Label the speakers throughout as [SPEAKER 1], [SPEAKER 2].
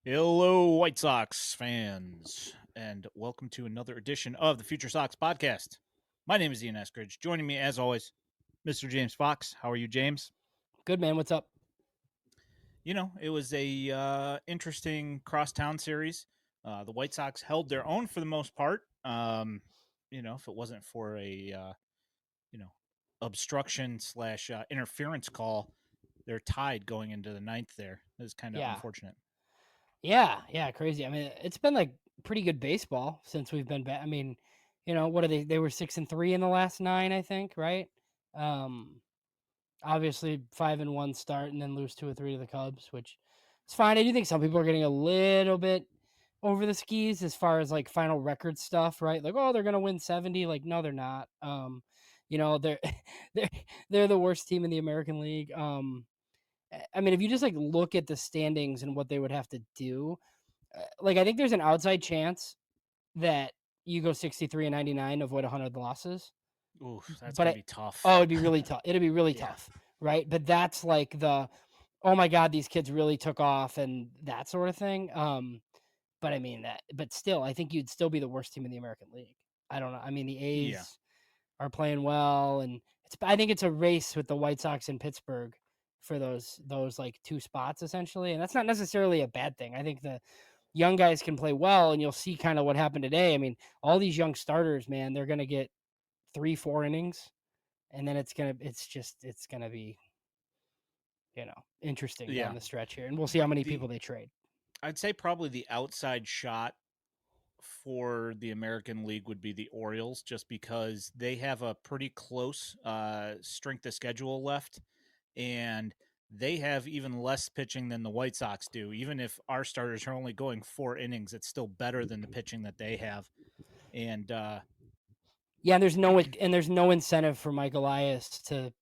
[SPEAKER 1] Hello, White Sox fans, and welcome to another edition of the Future Sox podcast. My name is Ian Eskridge. Joining me, as always, Mr. James Fox. How are you, James?
[SPEAKER 2] Good, man. What's up?
[SPEAKER 1] It was a interesting crosstown series. The White Sox held their own for the most part. If it wasn't for a you know obstruction slash interference call, they're tied going into the ninth. There is kind of
[SPEAKER 2] Yeah.
[SPEAKER 1] unfortunate.
[SPEAKER 2] Yeah. Crazy. I mean, it's been like pretty good baseball since we've been back. I mean, what are they? They were 6-3 in the last 9, I think, right? Um, Obviously 5-1 start and then lose 2 or 3 to the Cubs, which is fine. I do think some people are getting a little bit over the skis as far as like final record stuff, right? Like, oh, they're gonna win 70. Like, no, they're not. They're they're they're the worst team in the American League. I mean, if you just like look at the standings and what they would have to do, like I think there's an outside chance that you go 63-99, avoid 100 losses.
[SPEAKER 1] Ooh, that's
[SPEAKER 2] But
[SPEAKER 1] gonna be tough.
[SPEAKER 2] oh, it'd be really tough. It'd be really
[SPEAKER 1] Yeah.
[SPEAKER 2] tough, right? But that's like the oh my god, these kids really took off and that sort of thing. But I mean that, but still, I think you'd still be the worst team in the American League. I don't know. I mean, the
[SPEAKER 1] Yeah.
[SPEAKER 2] A's are playing well, and I think it's a race with the White Sox in Pittsburgh for those like 2 spots essentially, and that's not necessarily a bad thing. I think the young guys can play well, and you'll see kind of what happened today. I mean, all these young starters, man, they're gonna get 3-4 innings, and then it's gonna be interesting
[SPEAKER 1] Yeah.
[SPEAKER 2] down the stretch here, and we'll see how many
[SPEAKER 1] The
[SPEAKER 2] people they trade.
[SPEAKER 1] I'd say probably the outside shot for the American League would be the Orioles, just because they have a pretty close strength of schedule left, and they have even less pitching than the White Sox do. Even if our starters are only going 4 innings, it's still better than the pitching that they have. And
[SPEAKER 2] Yeah, and there's no incentive for Mike Elias to,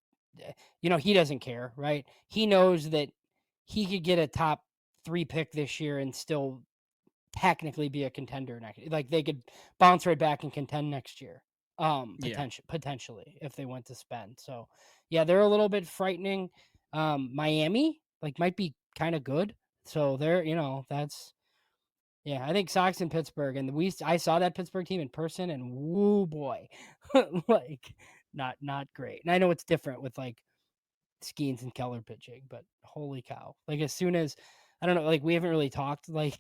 [SPEAKER 2] he doesn't care, right? He knows that he could get a top 3 pick this year and still technically be a contender next. Like they could bounce right back and contend next year.
[SPEAKER 1] yeah,
[SPEAKER 2] Potentially if they went to spend. So yeah, they're a little bit frightening. Miami like might be kind of good. So they're that's yeah, I think Sox in Pittsburgh, and I saw that Pittsburgh team in person, and woo boy, like not great. And I know it's different with like Skeens and Keller pitching, but holy cow! Like as soon as I don't know, like we haven't really talked. Like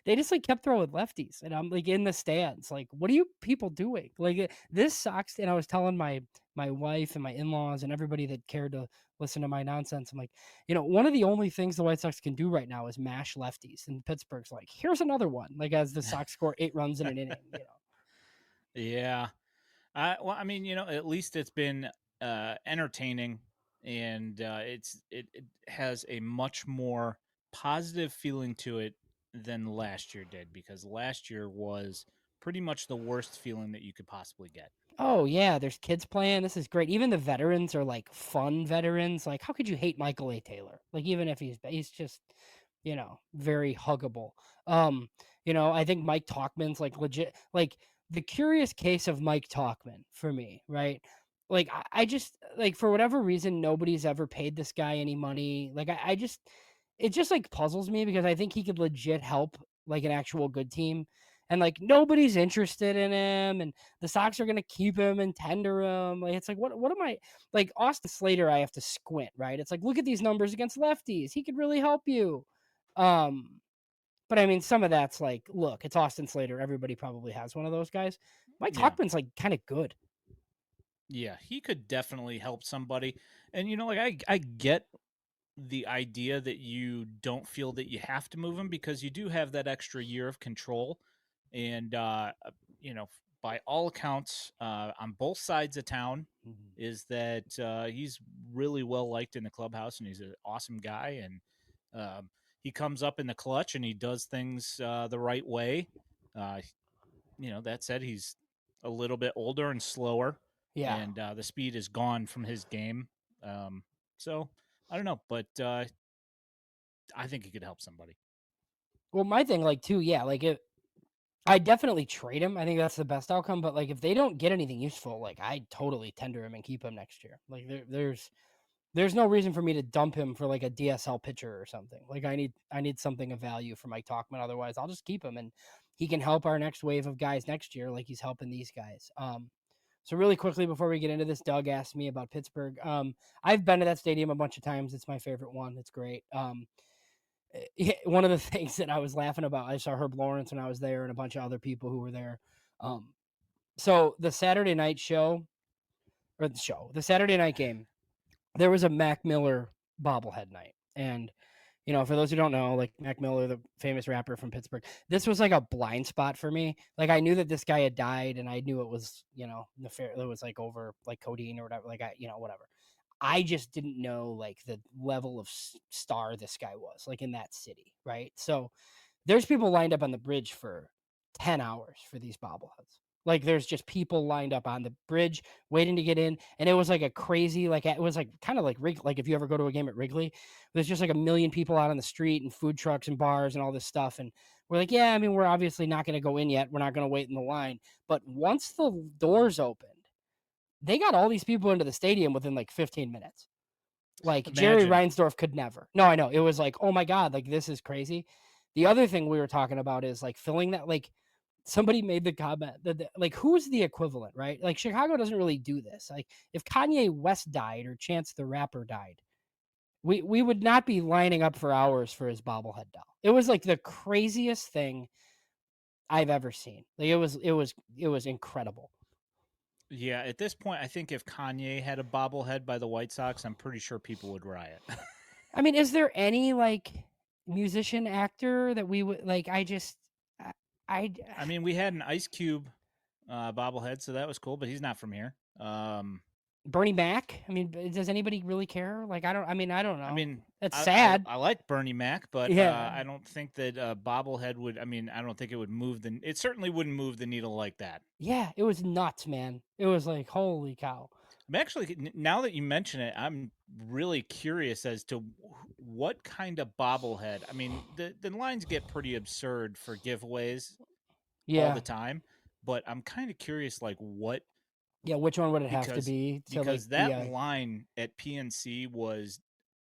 [SPEAKER 2] they just like kept throwing lefties, and I'm like in the stands. Like, what are you people doing? Like this sucks. And I was telling my wife and my in-laws and everybody that cared to listen to my nonsense. I'm like, one of the only things the White Sox can do right now is mash lefties, and Pittsburgh's like, here's another one. Like as the Sox score 8 runs in an inning.
[SPEAKER 1] yeah. Well, I mean, at least it's been entertaining, and it has a much more positive feeling to it than last year did, because last year was pretty much the worst feeling that you could possibly get.
[SPEAKER 2] Oh yeah, there's kids playing. This is great. Even the veterans are like fun veterans. Like, how could you hate Michael A. Taylor? Like, even if he's just, very huggable. I think Mike Talkman's like legit. Like the curious case of Mike Talkman for me, right? Like I just like for whatever reason nobody's ever paid this guy any money. Like I just it just like puzzles me because I think he could legit help like an actual good team. And like nobody's interested in him, and the Sox are gonna keep him and tender him. Like it's like what am I like Austin Slater? I have to squint, right? It's like look at these numbers against lefties. He could really help you. Um, but I mean, some of that's like, look, it's Austin Slater. Everybody probably has one of those guys. Mike
[SPEAKER 1] Yeah.
[SPEAKER 2] Talkman's like kind of good.
[SPEAKER 1] Yeah, he could definitely help somebody. And like I get the idea that you don't feel that you have to move him, because you do have that extra year of control. And you know, by all accounts, on both sides of town, is that he's really well liked in the clubhouse, and he's an awesome guy, and he comes up in the clutch and he does things the right way. Uh, that said, he's a little bit older and slower,
[SPEAKER 2] Yeah.
[SPEAKER 1] and the speed is gone from his game. So I don't know, but I think he could help somebody.
[SPEAKER 2] Well, my thing, like, too, yeah, like, I definitely trade him. I think that's the best outcome. But like, if they don't get anything useful, like, I totally tender him and keep him next year. Like, there's There's no reason for me to dump him for like a DSL pitcher or something. Like I need something of value for Mike Talkman. Otherwise, I'll just keep him and he can help our next wave of guys next year, like he's helping these guys. So really quickly before we get into this, Doug asked me about Pittsburgh. I've been to that stadium a bunch of times. It's my favorite one. It's great. One of the things that I was laughing about, I saw Herb Lawrence when I was there and a bunch of other people who were there. So the Saturday night show the Saturday night game, there was a Mac Miller bobblehead night. And, you know, for those who don't know, like Mac Miller, the famous rapper from Pittsburgh, this was like a blind spot for me. Like I knew that this guy had died and I knew it was, you know, it was like over like codeine or whatever, like whatever. I just didn't know like the level of star this guy was like in that city. Right. So there's people lined up on the bridge for 10 hours for these bobbleheads. Like there's just people lined up on the bridge waiting to get in. And it was like a crazy, like it was like kind of like like if you ever go to a game at Wrigley, there's just like a million people out on the street and food trucks and bars and all this stuff. And we're like, yeah, I mean, we're obviously not going to go in yet. We're not going to wait in the line. But once the doors opened, they got all these people into the stadium within like 15 minutes. Like Jerry
[SPEAKER 1] Imagine.
[SPEAKER 2] Reinsdorf could never. No, I know. It was like, oh my God, like this is crazy. The other thing we were talking about is like filling that, like somebody made the comment that like who's the equivalent, right? Like Chicago doesn't really do this. Like if Kanye West died or Chance the Rapper died, we would not be lining up for hours for his bobblehead doll. It was like the craziest thing I've ever seen. Like it was incredible.
[SPEAKER 1] Yeah, at this point, I think if Kanye had a bobblehead by the White Sox, I'm pretty sure people would riot.
[SPEAKER 2] I mean, is there any like musician actor that we would like? I, I
[SPEAKER 1] I mean, we had an Ice Cube bobblehead, so that was cool, but he's not from here.
[SPEAKER 2] Bernie Mac. I mean, does anybody really care? Like, I don't. I mean, I don't
[SPEAKER 1] I
[SPEAKER 2] know.
[SPEAKER 1] mean,
[SPEAKER 2] That's
[SPEAKER 1] I, I
[SPEAKER 2] sad.
[SPEAKER 1] I like Bernie Mac, but
[SPEAKER 2] Yeah,
[SPEAKER 1] I don't think that bobblehead would. I mean, I don't think it would move the. It certainly wouldn't move the needle like that.
[SPEAKER 2] yeah. It was nuts, man. It was like, holy cow.
[SPEAKER 1] I'm actually now that you mention it, I'm really curious as to what kind of bobblehead. I mean, the lines get pretty absurd for giveaways all
[SPEAKER 2] Yeah,
[SPEAKER 1] the time, but I'm kind of curious, like what
[SPEAKER 2] yeah. Which one would it have to
[SPEAKER 1] because
[SPEAKER 2] be to like
[SPEAKER 1] because
[SPEAKER 2] be
[SPEAKER 1] that
[SPEAKER 2] a?
[SPEAKER 1] line at PNC was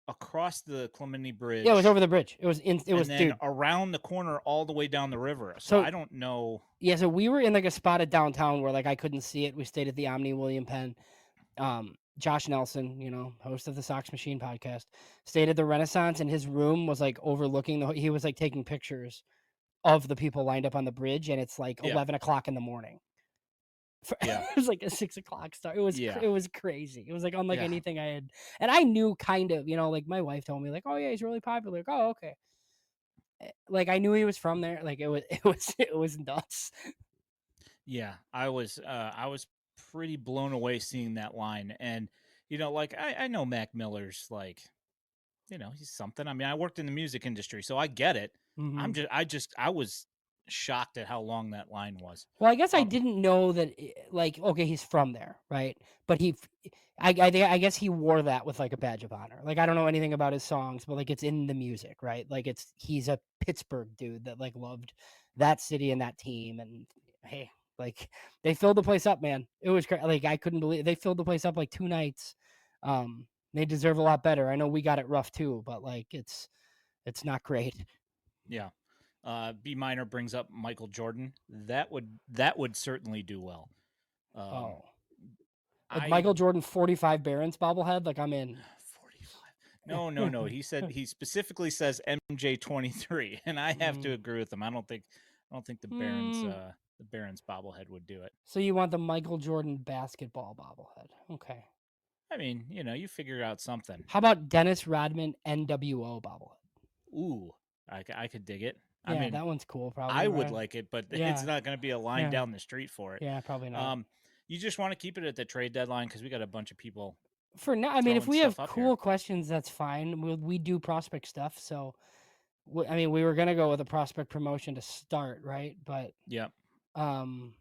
[SPEAKER 1] across the Clementi
[SPEAKER 2] Yeah, it was
[SPEAKER 1] Bridge
[SPEAKER 2] over the bridge. It was in. It
[SPEAKER 1] and
[SPEAKER 2] was,
[SPEAKER 1] then
[SPEAKER 2] dude.
[SPEAKER 1] around the corner all the way down the river. So
[SPEAKER 2] So
[SPEAKER 1] I don't know.
[SPEAKER 2] yeah, so we were in like a spot at downtown where like I couldn't see it. We stayed at the Omni William Penn. Josh Nelson, you know, host of the Sox Machine podcast, stayed at the Renaissance, and his room was like overlooking the. He was like taking pictures of the people lined up on the bridge, and it's like
[SPEAKER 1] Yeah,
[SPEAKER 2] 11 o'clock in the morning.
[SPEAKER 1] yeah,
[SPEAKER 2] It was like a 6 o'clock start.
[SPEAKER 1] yeah,
[SPEAKER 2] It was crazy. It was like unlike
[SPEAKER 1] yeah,
[SPEAKER 2] anything I had, and I knew kind of, you know, like my wife told me like, oh yeah, he's really popular. Like, oh okay, like I knew he was from there. Like it was nuts.
[SPEAKER 1] yeah. I was pretty blown away seeing that line, and like I know Mac Miller's like he's something. I mean, I worked in the music industry, so I get it.
[SPEAKER 2] Hmm.
[SPEAKER 1] I was shocked at how long that line was.
[SPEAKER 2] Well, I guess I
[SPEAKER 1] Um,
[SPEAKER 2] didn't know that. Like, okay, he's from there, right? But I guess he wore that with like a badge of honor. Like, I don't know anything about his songs, but like it's in the music, right? Like, he's a Pittsburgh dude that like loved that city and that team. And hey, like they filled the place up, man. It was like I couldn't believe they filled the place up like 2 nights. They deserve a lot better. I know we got it rough too, but like it's not great.
[SPEAKER 1] yeah. B minor brings up Michael Jordan. That would certainly do well. Um,
[SPEAKER 2] Oh, like
[SPEAKER 1] I
[SPEAKER 2] Michael Jordan 45 Barons bobblehead. Like I'm in.
[SPEAKER 1] 45. No, no, no. He specifically says MJ 23, and I have to
[SPEAKER 2] Mm.
[SPEAKER 1] agree with him. I don't think
[SPEAKER 2] Hmm.
[SPEAKER 1] the Barons bobblehead would do it.
[SPEAKER 2] So you want the Michael Jordan basketball bobblehead? Okay.
[SPEAKER 1] I mean, you figure out something.
[SPEAKER 2] How about Dennis Rodman NWO bobblehead?
[SPEAKER 1] Ooh, I could dig it. I
[SPEAKER 2] Yeah,
[SPEAKER 1] mean,
[SPEAKER 2] that one's cool.
[SPEAKER 1] I
[SPEAKER 2] Probably
[SPEAKER 1] would
[SPEAKER 2] right.
[SPEAKER 1] like it, but it's
[SPEAKER 2] Yeah,
[SPEAKER 1] not going to be a line
[SPEAKER 2] yeah,
[SPEAKER 1] down the street for it.
[SPEAKER 2] yeah. Probably not.
[SPEAKER 1] Um, you just want to keep it at the trade deadline because we got a bunch of people
[SPEAKER 2] For now, I mean, if
[SPEAKER 1] throwing
[SPEAKER 2] we
[SPEAKER 1] stuff
[SPEAKER 2] have
[SPEAKER 1] up here.
[SPEAKER 2] cool questions, that's fine. We do prospect stuff, so I mean, we were gonna go with a prospect promotion to start, right? But
[SPEAKER 1] Yep.
[SPEAKER 2] um,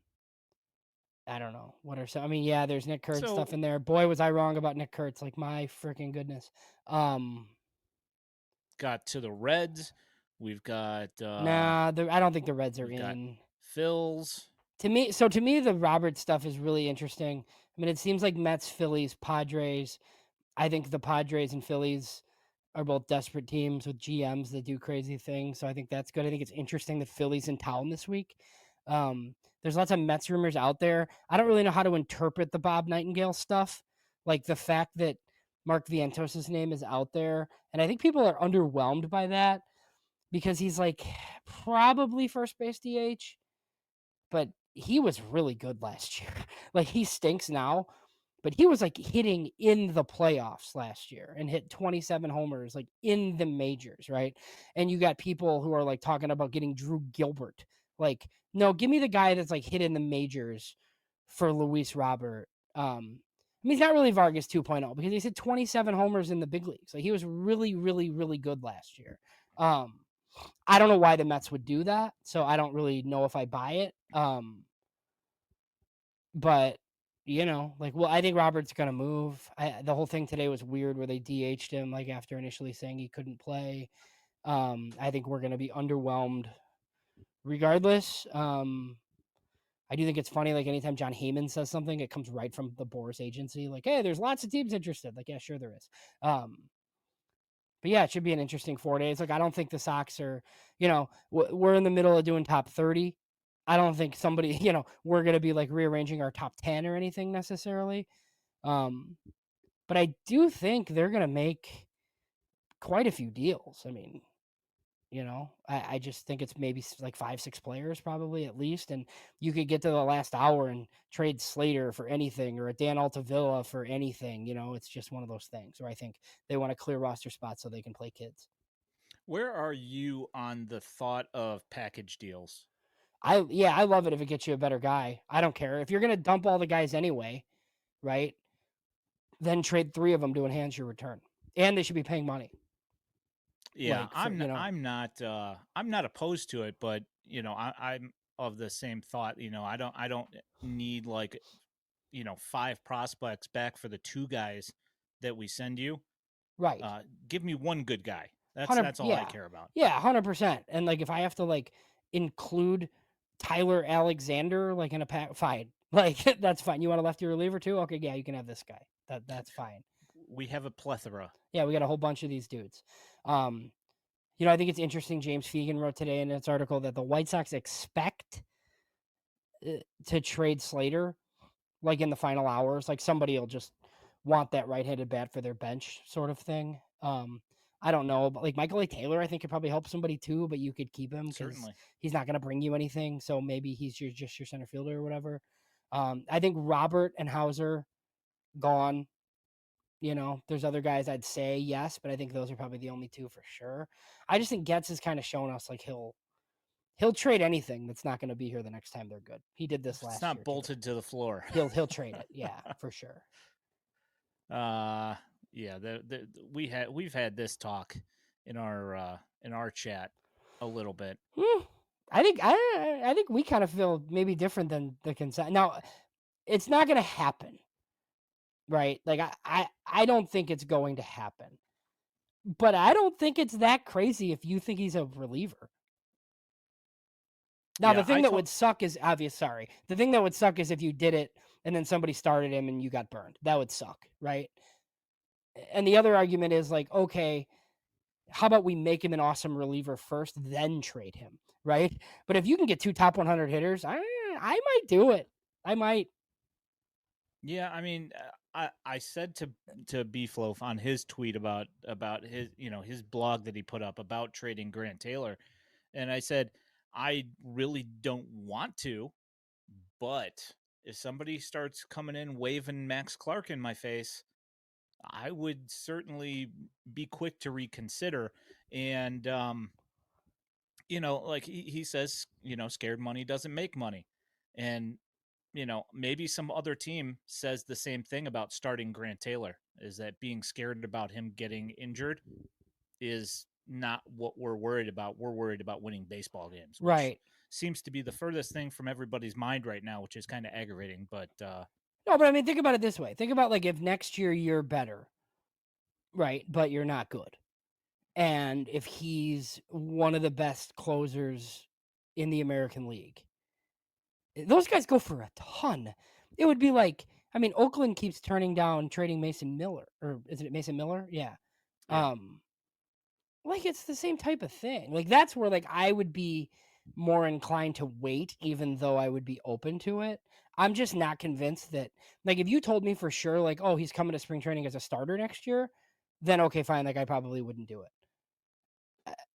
[SPEAKER 2] I don't know what are some. I mean, yeah, there's Nick Kurtz stuff
[SPEAKER 1] So
[SPEAKER 2] in there. Boy, was I wrong about Nick Kurtz! Like my freaking goodness. Um,
[SPEAKER 1] got to the Reds. We've got
[SPEAKER 2] Nah, I don't think the Reds are
[SPEAKER 1] we've got
[SPEAKER 2] in.
[SPEAKER 1] Phils.
[SPEAKER 2] To me, the Robert stuff is really interesting. I mean, it seems like Mets, Phillies, Padres. I think the Padres and Phillies are both desperate teams with GMs that do crazy things. So I think that's good. I think it's interesting that Philly's in town this week. There's lots of Mets rumors out there. I don't really know how to interpret the Bob Nightingale stuff, like the fact that Mark Vientos' name is out there, and I think people are underwhelmed by that because he's like probably first base DH, but he was really good last year. Like he stinks now, but he was like hitting in the playoffs last year and hit 27 homers like in the majors, right? And you got people who are like talking about getting Drew Gilbert. Like, no, give me the guy that's like hit in the majors for Luis Robert. I mean, he's not really Vargas 2.0 because he's hit 27 homers in the big leagues. Like he was really, really, really good last year. Um, I don't know why the Mets would do that, so I don't really know if I buy it. But like, well, I think Robert's gonna move. The whole thing today was weird where they DH'd him like after initially saying he couldn't play. I think we're gonna be underwhelmed regardless. I do think it's funny, like anytime John Heyman says something, it comes right from the Boris agency. Like, hey, there's lots of teams interested. Like, yeah, sure there is. But yeah, it should be an interesting 4 days. Like, I don't think the Sox are, we're in the middle of doing top 30. I don't think somebody, we're going to be like rearranging our top 10 or anything necessarily. Um, but I do think they're going to make quite a few deals. I mean, I just think it's maybe like 5, 6 players probably at least. And you could get to the last hour and trade Slater for anything or a Dan Altavilla for anything. It's just one of those things where I think they want to clear roster spots so they can play kids.
[SPEAKER 1] Where are you on the thought of package deals?
[SPEAKER 2] I love it if it gets you a better guy. I don't care. If you're going to dump all the guys anyway, right? Then trade 3 of them to enhance your return. And they should be paying money.
[SPEAKER 1] Yeah,
[SPEAKER 2] Like for,
[SPEAKER 1] I'm not opposed to it, but I'm of the same thought. I don't need like 5 prospects back for the 2 guys that we send you.
[SPEAKER 2] right.
[SPEAKER 1] Give me one good guy.
[SPEAKER 2] Hundred,
[SPEAKER 1] That's all I
[SPEAKER 2] yeah,
[SPEAKER 1] care about.
[SPEAKER 2] yeah, 100%. And like, if I have to like include Tyler Alexander like in a pack, fine. Like that's fine. You want a lefty reliever too? Okay, yeah, you can have this guy. That's fine.
[SPEAKER 1] We have a plethora.
[SPEAKER 2] Yeah, we got a whole bunch of these dudes. Um, I think it's interesting. James Fegan wrote today in its article that the White Sox expect to trade Slater like in the final hours. Like somebody will just want that right-handed bat for their bench, sort of thing. I don't know, but like Michael A. Taylor, I think could probably help somebody too, but you could keep him because
[SPEAKER 1] Certainly.
[SPEAKER 2] he's not going to bring you anything. So maybe he's just your center fielder or whatever. I think Robert and Hauser gone. There's other guys I'd say yes, but I think those are probably the only 2 for sure. I just think Getz has kind of shown us like he'll trade anything that's not going to be here the next time they're good. He did this
[SPEAKER 1] If it's
[SPEAKER 2] last
[SPEAKER 1] not
[SPEAKER 2] year too.
[SPEAKER 1] bolted to the floor.
[SPEAKER 2] He'll trade it. Yeah, for sure.
[SPEAKER 1] uh yeah, we've had this talk in our chat a little bit.
[SPEAKER 2] I think we kind of feel maybe different than the consent. Now, it's not going to happen, right? Like I don't think it's going to happen. But I don't think it's that crazy if you think he's a reliever. Now, the
[SPEAKER 1] Yeah,
[SPEAKER 2] thing that would suck is obvious. Sorry. The thing that would suck is if you did it and then somebody started him and you got burned. That would suck, right? And the other argument is like, okay, how about we make him an awesome reliever first, then trade him, right? But if you can get 2 top 100 hitters, I might do it. I might.
[SPEAKER 1] Yeah, I mean, I said to Beefloaf on his tweet about his his blog that he put up about trading Grant Taylor, and I said I really don't want to, but if somebody starts coming in waving Max Clark in my face, I would certainly be quick to reconsider. And like he says, scared money doesn't make money, and maybe some other team says the same thing about starting Grant Taylor, is that being scared about him getting injured is not what we're worried about. We're worried about winning baseball games, which
[SPEAKER 2] Right.
[SPEAKER 1] seems to be the furthest thing from everybody's mind right now, which is kind of aggravating. But
[SPEAKER 2] No, but I mean, think about it this way. Think about like if next year you're better, right? But you're not good. And if he's one of the best closers in the American League, those guys go for a ton. It would be like I mean, Oakland keeps turning down trading Mason Miller, or is it Mason Miller? Yeah.
[SPEAKER 1] Yeah.
[SPEAKER 2] Um, like it's the same type of thing. Like that's where like I would be more inclined to wait, even though I would be open to it. I'm just not convinced that like if you told me for sure, like, oh, he's coming to spring training as a starter next year, then okay, fine. Like I probably wouldn't do it.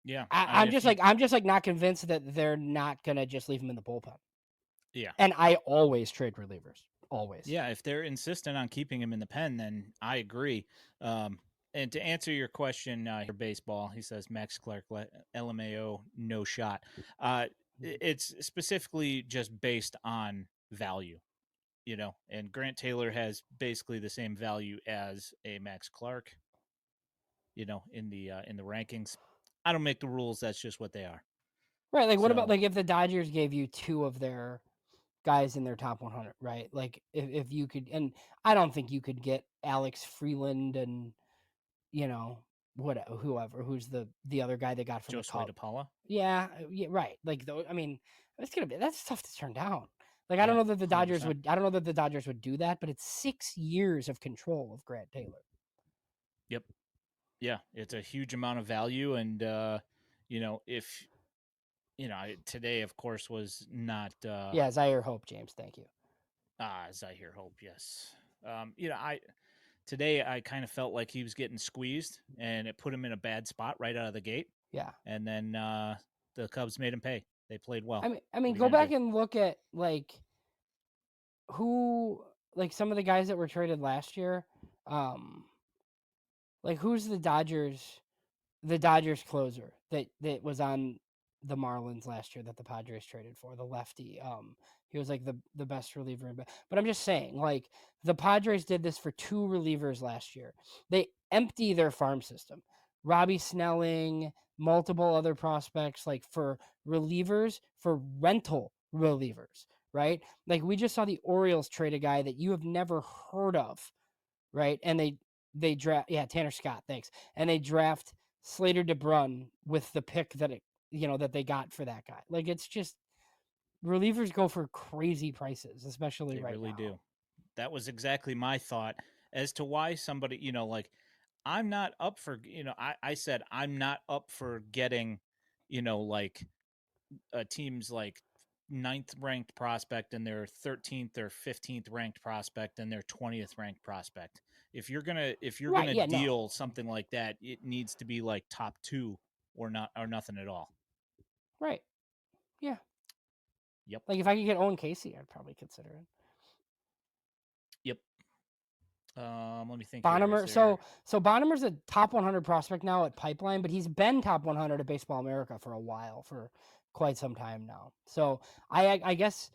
[SPEAKER 1] Yeah.
[SPEAKER 2] I,
[SPEAKER 1] I mean,
[SPEAKER 2] I'm
[SPEAKER 1] if
[SPEAKER 2] just
[SPEAKER 1] you,
[SPEAKER 2] like I'm just like not convinced that they're not gonna just leave him in the bullpen.
[SPEAKER 1] yeah.
[SPEAKER 2] And I always trade relievers. Always.
[SPEAKER 1] Yeah, if they're insistent on keeping him in the pen, then I agree. Um, and to answer your question here, baseball, he says Max Clark, LMAO, no shot. It's specifically just based on value, and Grant Taylor has basically the same value as a Max Clark, in the rankings. I don't make the rules. That's just what they are.
[SPEAKER 2] Right. Like what about
[SPEAKER 1] So
[SPEAKER 2] like if the Dodgers gave you two of their guys in their top 100, right? Like if you could, and I don't think you could get Alex Freeland and you know what whoever who's the other guy they got from the
[SPEAKER 1] Josue
[SPEAKER 2] Cubs.
[SPEAKER 1] DePaula,
[SPEAKER 2] Yeah, yeah, right. Like though, I mean, it's gonna be that's tough to turn down. Like I don't
[SPEAKER 1] yeah,
[SPEAKER 2] know that the Dodgers
[SPEAKER 1] 100%.
[SPEAKER 2] would. I don't know that the Dodgers would do that, but it's 6 years of control of Grant Taylor.
[SPEAKER 1] Yep. Yeah, it's a huge amount of value, and if today, of course, was not
[SPEAKER 2] Yeah, Zaire Hope, James. Thank you.
[SPEAKER 1] as I hear hope. Yes, I today I kind of felt like he was getting squeezed, and it put him in a bad spot right out of the gate,
[SPEAKER 2] Yeah,
[SPEAKER 1] and then the Cubs made him pay. They played well.
[SPEAKER 2] I mean,
[SPEAKER 1] What are you
[SPEAKER 2] go
[SPEAKER 1] gonna
[SPEAKER 2] back
[SPEAKER 1] do?
[SPEAKER 2] and look at like who, like some of the guys that were traded last year. Um, like who's the Dodgers closer that was on the Marlins last year that the Padres traded for, the lefty. He was like the best reliever but I'm just saying, like the Padres did this for two relievers last year. They empty their farm system. Robbie Snelling, multiple other prospects, like for relievers, for rental relievers, right? Like we just saw the Orioles trade a guy that you have never heard of, right? And they draft, yeah, Tanner Scott, thanks. And they draft Slater DeBrun with the pick that they got for that guy. Like it's just relievers go for crazy prices, especially
[SPEAKER 1] They
[SPEAKER 2] right
[SPEAKER 1] really
[SPEAKER 2] now.
[SPEAKER 1] do. That was exactly my thought as to why somebody, like I'm not up for, I said I'm not up for getting, like a team's like ninth ranked prospect and their 13th or 15th ranked prospect and their 20th ranked prospect. If you're
[SPEAKER 2] Right?
[SPEAKER 1] gonna
[SPEAKER 2] Yeah. No.
[SPEAKER 1] deal something like that, it needs to be like top two or not or nothing at all.
[SPEAKER 2] Right. Yeah.
[SPEAKER 1] Yep.
[SPEAKER 2] Like if I could get Owen Casey, I'd probably consider it.
[SPEAKER 1] Yep. Let me think here. Is
[SPEAKER 2] Bonnemer.
[SPEAKER 1] there
[SPEAKER 2] So Bonnemer's a top 100 prospect now at Pipeline, but he's been top 100 at Baseball America for a while, for quite some time now. So I guess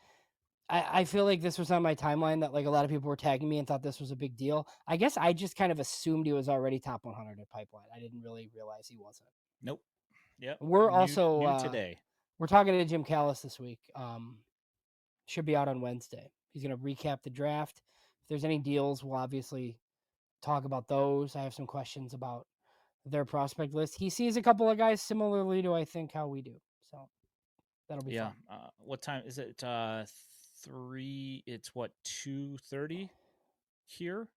[SPEAKER 2] I feel like this was on my timeline that like a lot of people were tagging me and thought this was a big deal. I guess I just kind of assumed he was already top 100 at Pipeline. I didn't really realize he wasn't.
[SPEAKER 1] nope. Yep.
[SPEAKER 2] We're
[SPEAKER 1] New
[SPEAKER 2] also
[SPEAKER 1] new today.
[SPEAKER 2] we're talking to Jim Callis this week. Should be out on Wednesday. He's going to recap the draft. If there's any deals, we'll obviously talk about those. I have some questions about their prospect list. He sees a couple of guys similarly to I think how we do. So that'll be
[SPEAKER 1] Yeah.
[SPEAKER 2] fun.
[SPEAKER 1] What time is it? Three. It's what 2:30 here,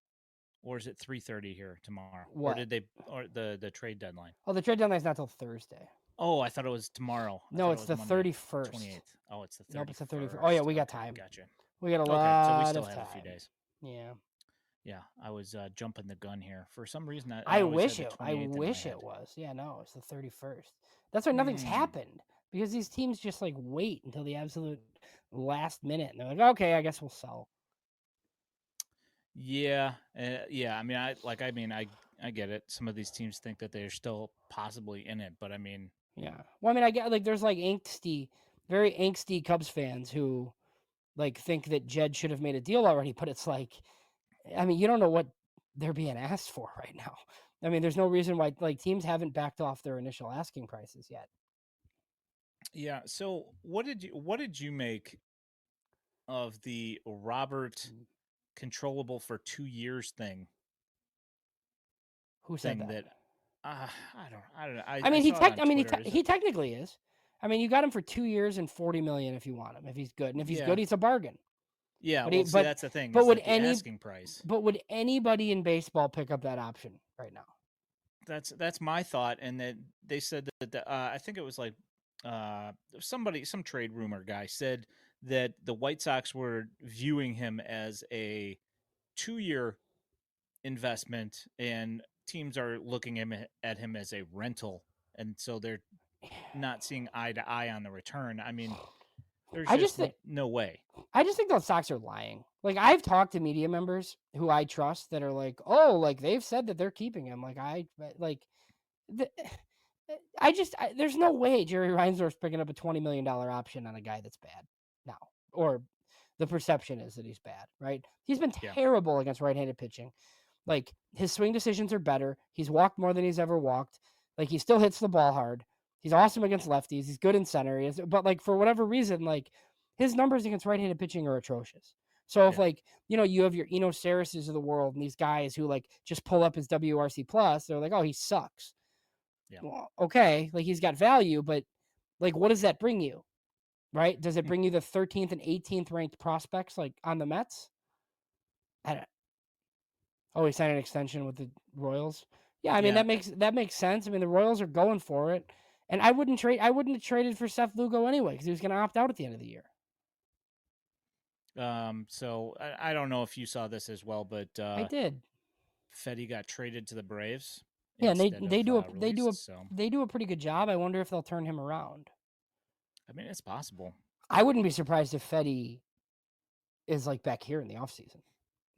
[SPEAKER 1] or is it 3:30 here tomorrow? Or
[SPEAKER 2] What?
[SPEAKER 1] did they or the trade deadline?
[SPEAKER 2] Oh, the trade deadline's not till Thursday.
[SPEAKER 1] Oh, I thought it was tomorrow. I
[SPEAKER 2] No,
[SPEAKER 1] thought it
[SPEAKER 2] it's
[SPEAKER 1] was
[SPEAKER 2] the
[SPEAKER 1] Monday,
[SPEAKER 2] 31st.
[SPEAKER 1] 28th. Oh, it's the
[SPEAKER 2] Nope, it's the 31st. Oh,
[SPEAKER 1] 31st.
[SPEAKER 2] yeah, we got
[SPEAKER 1] Okay,
[SPEAKER 2] time.
[SPEAKER 1] gotcha.
[SPEAKER 2] We got a
[SPEAKER 1] Okay, so we
[SPEAKER 2] lot
[SPEAKER 1] still
[SPEAKER 2] of
[SPEAKER 1] have a few
[SPEAKER 2] time.
[SPEAKER 1] days.
[SPEAKER 2] Yeah.
[SPEAKER 1] Yeah, I was jumping the gun here. For some reason, I
[SPEAKER 2] I
[SPEAKER 1] always had
[SPEAKER 2] wish
[SPEAKER 1] the
[SPEAKER 2] it. I
[SPEAKER 1] 28th in my
[SPEAKER 2] wish it
[SPEAKER 1] head.
[SPEAKER 2] was. Yeah, no, it's the 31st. That's why nothing's
[SPEAKER 1] Hmm.
[SPEAKER 2] happened because these teams just like wait until the absolute last minute and they're like, okay, I guess we'll sell.
[SPEAKER 1] Yeah, yeah. I mean, I get it. Some of these teams think that they're still possibly in it, but I mean,
[SPEAKER 2] Yeah. Well, I mean, I get like there's like very angsty Cubs fans who like think that Jed should have made a deal already, but it's like, I mean, you don't know what they're being asked for right now. I mean, there's no reason why like teams haven't backed off their initial asking prices yet.
[SPEAKER 1] yeah. So what did you make of the Robert controllable for 2 years
[SPEAKER 2] Who said
[SPEAKER 1] thing
[SPEAKER 2] that?
[SPEAKER 1] that I don't know. I,
[SPEAKER 2] I
[SPEAKER 1] I
[SPEAKER 2] mean,
[SPEAKER 1] saw it on
[SPEAKER 2] he
[SPEAKER 1] Twitter. Is it?
[SPEAKER 2] he technically is. I mean, you got him for 2 years and 40 million if you want him, if he's good, and if he's good,
[SPEAKER 1] Yeah,
[SPEAKER 2] he's a bargain.
[SPEAKER 1] Yeah,
[SPEAKER 2] But
[SPEAKER 1] well,
[SPEAKER 2] he,
[SPEAKER 1] see,
[SPEAKER 2] but
[SPEAKER 1] that's the thing
[SPEAKER 2] but
[SPEAKER 1] is
[SPEAKER 2] would
[SPEAKER 1] that the
[SPEAKER 2] any
[SPEAKER 1] asking price.
[SPEAKER 2] but would anybody in baseball pick up that option right now?
[SPEAKER 1] That's my thought, and that they said that I think it was like some trade rumor guy said that the White Sox were viewing him as a 2-year investment, and teams are looking at him as a rental, and so they're not seeing eye to eye on the return. I mean, there's
[SPEAKER 2] I just
[SPEAKER 1] just
[SPEAKER 2] think
[SPEAKER 1] no way.
[SPEAKER 2] I just think those Sox are lying. Like I've talked to media members who I trust that are like, oh, like they've said that they're keeping him. Like the, there's no way Jerry Reinsdorf's picking up a $20 million option on a guy that's bad now, or the perception is that he's bad, right? He's been
[SPEAKER 1] Yeah.
[SPEAKER 2] terrible against right-handed pitching. Like his swing decisions are better. He's walked more than he's ever walked. Like he still hits the ball hard. He's awesome against lefties. He's good in center. But like for whatever reason, like his numbers against right-handed pitching are atrocious. So if
[SPEAKER 1] Yeah.
[SPEAKER 2] like you have your Eno Sarases of the world and these guys who like just pull up his WRC plus, they're like, oh, he sucks.
[SPEAKER 1] Yeah.
[SPEAKER 2] Well, okay, like he's got value, but like what does that bring you? Right? Does it bring you the 13th and 18th ranked prospects like on the Mets? I don't, oh, he signed an extension with the Royals. Yeah, I mean
[SPEAKER 1] Yeah.
[SPEAKER 2] that makes sense. I mean the Royals are going for it, and I wouldn't have traded for Seth Lugo anyway because he was going to opt out at the end of the year.
[SPEAKER 1] So I don't know if you saw this as well, but
[SPEAKER 2] I did.
[SPEAKER 1] Fetty got traded to the Braves
[SPEAKER 2] Yeah, and
[SPEAKER 1] instead of released. So
[SPEAKER 2] they do a pretty good job. I wonder if they'll turn him around.
[SPEAKER 1] I mean, it's possible.
[SPEAKER 2] I wouldn't be surprised if Fetty is like back here in the offseason.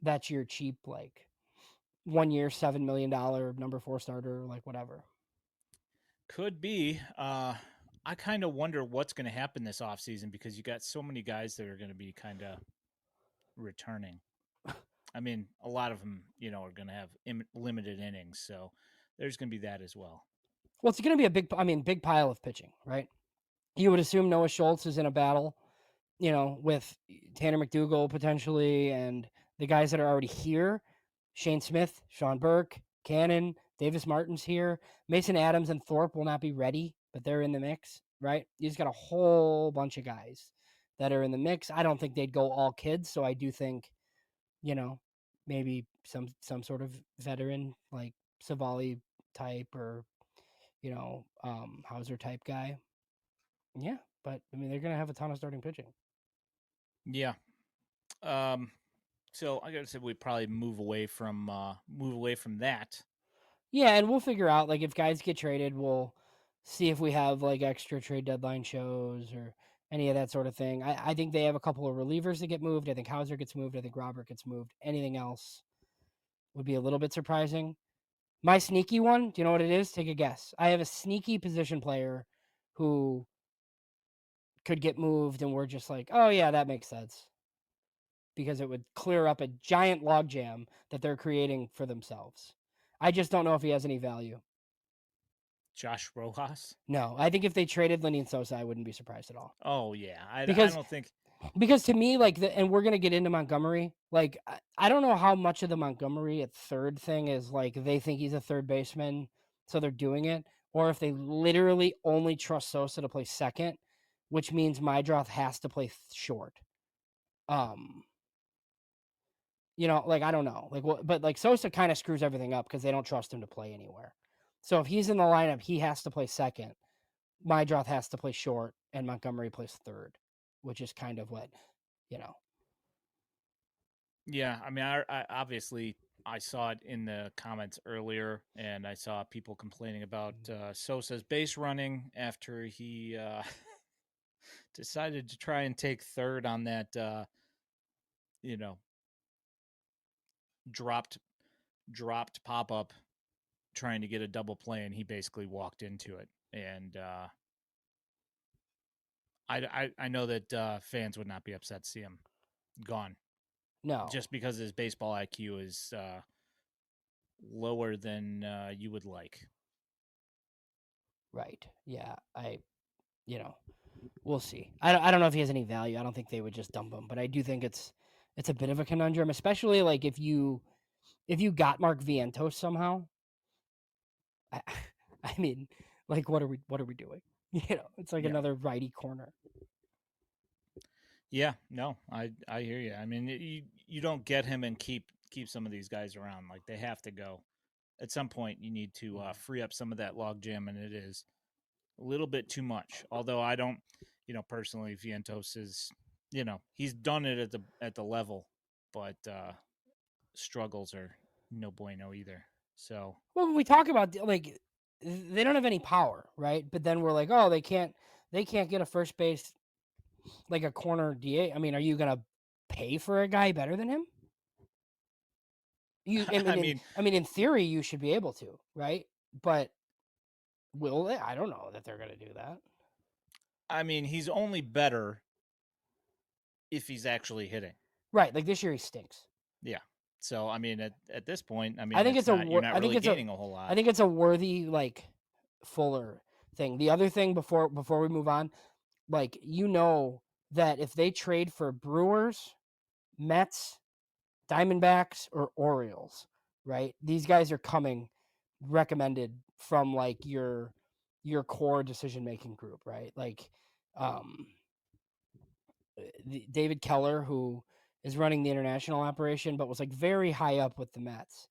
[SPEAKER 2] That's your cheap like 1 year $7 million number 4 starter, like whatever.
[SPEAKER 1] Could be. I kind of wonder what's going to happen this offseason because you got so many guys that are going to be kind of returning. I mean, a lot of them, are going to have limited innings, so there's going to be that as well.
[SPEAKER 2] Well, it's going to be big pile of pitching, right? You would assume Noah Schultz is in a battle, with Tanner McDougal potentially and the guys that are already here. Shane Smith, Sean Burke, Cannon, Davis Martin's here. Mason Adams and Thorpe will not be ready, but they're in the mix, right? You just got a whole bunch of guys that are in the mix. I don't think they'd go all kids, so I do think, maybe some sort of veteran like Savali type or, Hauser type guy. Yeah, but I mean they're gonna have a ton of starting pitching.
[SPEAKER 1] Yeah. Um, so I gotta say we probably move away from that.
[SPEAKER 2] Yeah, and we'll figure out like if guys get traded, we'll see if we have like extra trade deadline shows or any of that sort of thing. I think they have a couple of relievers that get moved. I think Hauser gets moved. I think Robert gets moved. Anything else would be a little bit surprising. My sneaky one, do you know what it is? Take a guess. I have a sneaky position player who could get moved, and we're just like, oh yeah, that makes sense. Because it would clear up a giant logjam that they're creating for themselves. I just don't know if he has any value.
[SPEAKER 1] Josh Rojas.
[SPEAKER 2] No, I think if they traded Lenny and Sosa, I wouldn't be surprised at all.
[SPEAKER 1] Oh yeah, I
[SPEAKER 2] Because
[SPEAKER 1] don't think.
[SPEAKER 2] because to me, like and we're gonna get into Montgomery. Like I don't know how much of the Montgomery at third thing is like they think he's a third baseman, so they're doing it, or if they literally only trust Sosa to play second, which means Mydroth has to play short. Like I don't know, like but like Sosa kind of screws everything up because they don't trust him to play anywhere. So if he's in the lineup, he has to play second. Mydroth has to play short, and Montgomery plays third, which is kind of what, you know.
[SPEAKER 1] Yeah, I mean, I obviously I saw it in the comments earlier, and I saw people complaining about Sosa's base running after he decided to try and take third on that, you know, dropped dropped pop up trying to get a double play, and he basically walked into it. And I know that fans would not be upset to see him gone
[SPEAKER 2] No,
[SPEAKER 1] just because his baseball IQ is lower than you would like.
[SPEAKER 2] right. Yeah, we'll see. I don't know if he has any value. I don't think they would just dump him, but I do think it's a bit of a conundrum, especially like if you got Mark Vientos somehow. I, I mean, like what are we doing? It's like
[SPEAKER 1] Yeah.
[SPEAKER 2] another righty corner.
[SPEAKER 1] Yeah, no, I hear you. I mean, you don't get him and keep some of these guys around. Like they have to go. At some point, you need to free up some of that logjam, and it is a little bit too much. Although I don't, personally, Vientos is, he's done it at the level, but struggles are no bueno either. So
[SPEAKER 2] Well, when we talk about like they don't have any power, right? But then we're like, oh, they can't get a first base like a corner DA. I mean, are you gonna pay for a guy better than him? You, I mean,
[SPEAKER 1] I mean,
[SPEAKER 2] in theory, you should be able to, right? But will they? I don't know that they're gonna do that.
[SPEAKER 1] he's only better if he's actually hitting.
[SPEAKER 2] Right, like this year he stinks.
[SPEAKER 1] Yeah. So at this point,
[SPEAKER 2] I think
[SPEAKER 1] it's
[SPEAKER 2] it's a
[SPEAKER 1] not you're
[SPEAKER 2] wor-
[SPEAKER 1] not
[SPEAKER 2] I think
[SPEAKER 1] really
[SPEAKER 2] it's a
[SPEAKER 1] gaining a whole
[SPEAKER 2] I
[SPEAKER 1] lot.
[SPEAKER 2] think it's a worthy like Fuller thing. The other thing before we move on, like that if they trade for Brewers, Mets, Diamondbacks, or Orioles, right? These guys are coming recommended from like your core decision making group, right? Like um David Keller, who is running the international operation, but was like very high up with the Mets.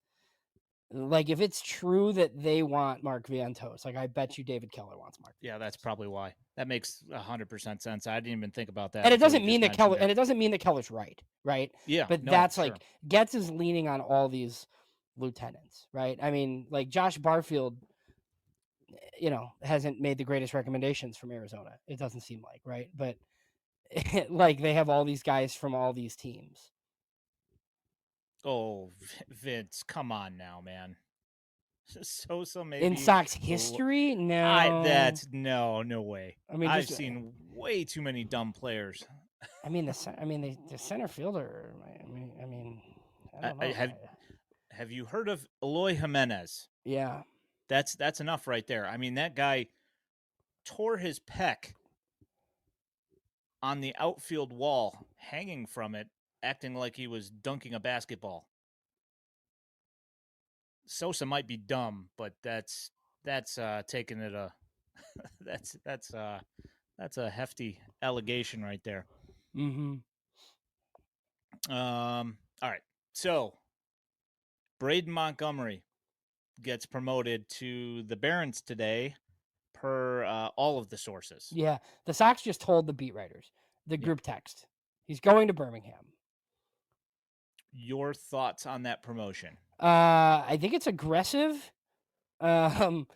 [SPEAKER 2] Like if it's true that they want Mark Vientos, like I bet you David Keller wants Mark
[SPEAKER 1] Yeah, that's
[SPEAKER 2] Vientos.
[SPEAKER 1] probably why. That makes 100% sense. I didn't even think about that
[SPEAKER 2] And it
[SPEAKER 1] until you
[SPEAKER 2] doesn't
[SPEAKER 1] just
[SPEAKER 2] mean that
[SPEAKER 1] mentioned it.
[SPEAKER 2] Keller's right, right?
[SPEAKER 1] Yeah,
[SPEAKER 2] But
[SPEAKER 1] no,
[SPEAKER 2] that's
[SPEAKER 1] sure.
[SPEAKER 2] like Getz is leaning on all these lieutenants, right? I mean, like Josh Barfield, hasn't made the greatest recommendations from Arizona. It doesn't seem like, right? But like they have all these guys from all these teams.
[SPEAKER 1] Oh, Vince, come on now, man. Sosa
[SPEAKER 2] In
[SPEAKER 1] maybe.
[SPEAKER 2] Sox
[SPEAKER 1] l-
[SPEAKER 2] history,
[SPEAKER 1] I
[SPEAKER 2] no.
[SPEAKER 1] that's no way.
[SPEAKER 2] I mean,
[SPEAKER 1] I've
[SPEAKER 2] just
[SPEAKER 1] seen way too many dumb players.
[SPEAKER 2] the center fielder. I
[SPEAKER 1] I,
[SPEAKER 2] don't
[SPEAKER 1] I
[SPEAKER 2] know.
[SPEAKER 1] have you heard of Eloy Jimenez?
[SPEAKER 2] Yeah,
[SPEAKER 1] That's enough right there. That guy tore his pec on the outfield wall, hanging from it, acting like he was dunking a basketball. Sosa might be dumb, but that's taking it a that's that's a hefty allegation right there.
[SPEAKER 2] mm-hmm.
[SPEAKER 1] All right. So Braden Montgomery gets promoted to the Barons today, per all of the sources.
[SPEAKER 2] Yeah. The Sox just told the beat writers, the
[SPEAKER 1] Yeah.
[SPEAKER 2] group text, he's going to Birmingham.
[SPEAKER 1] Your thoughts on that promotion?
[SPEAKER 2] I think it's aggressive. Um,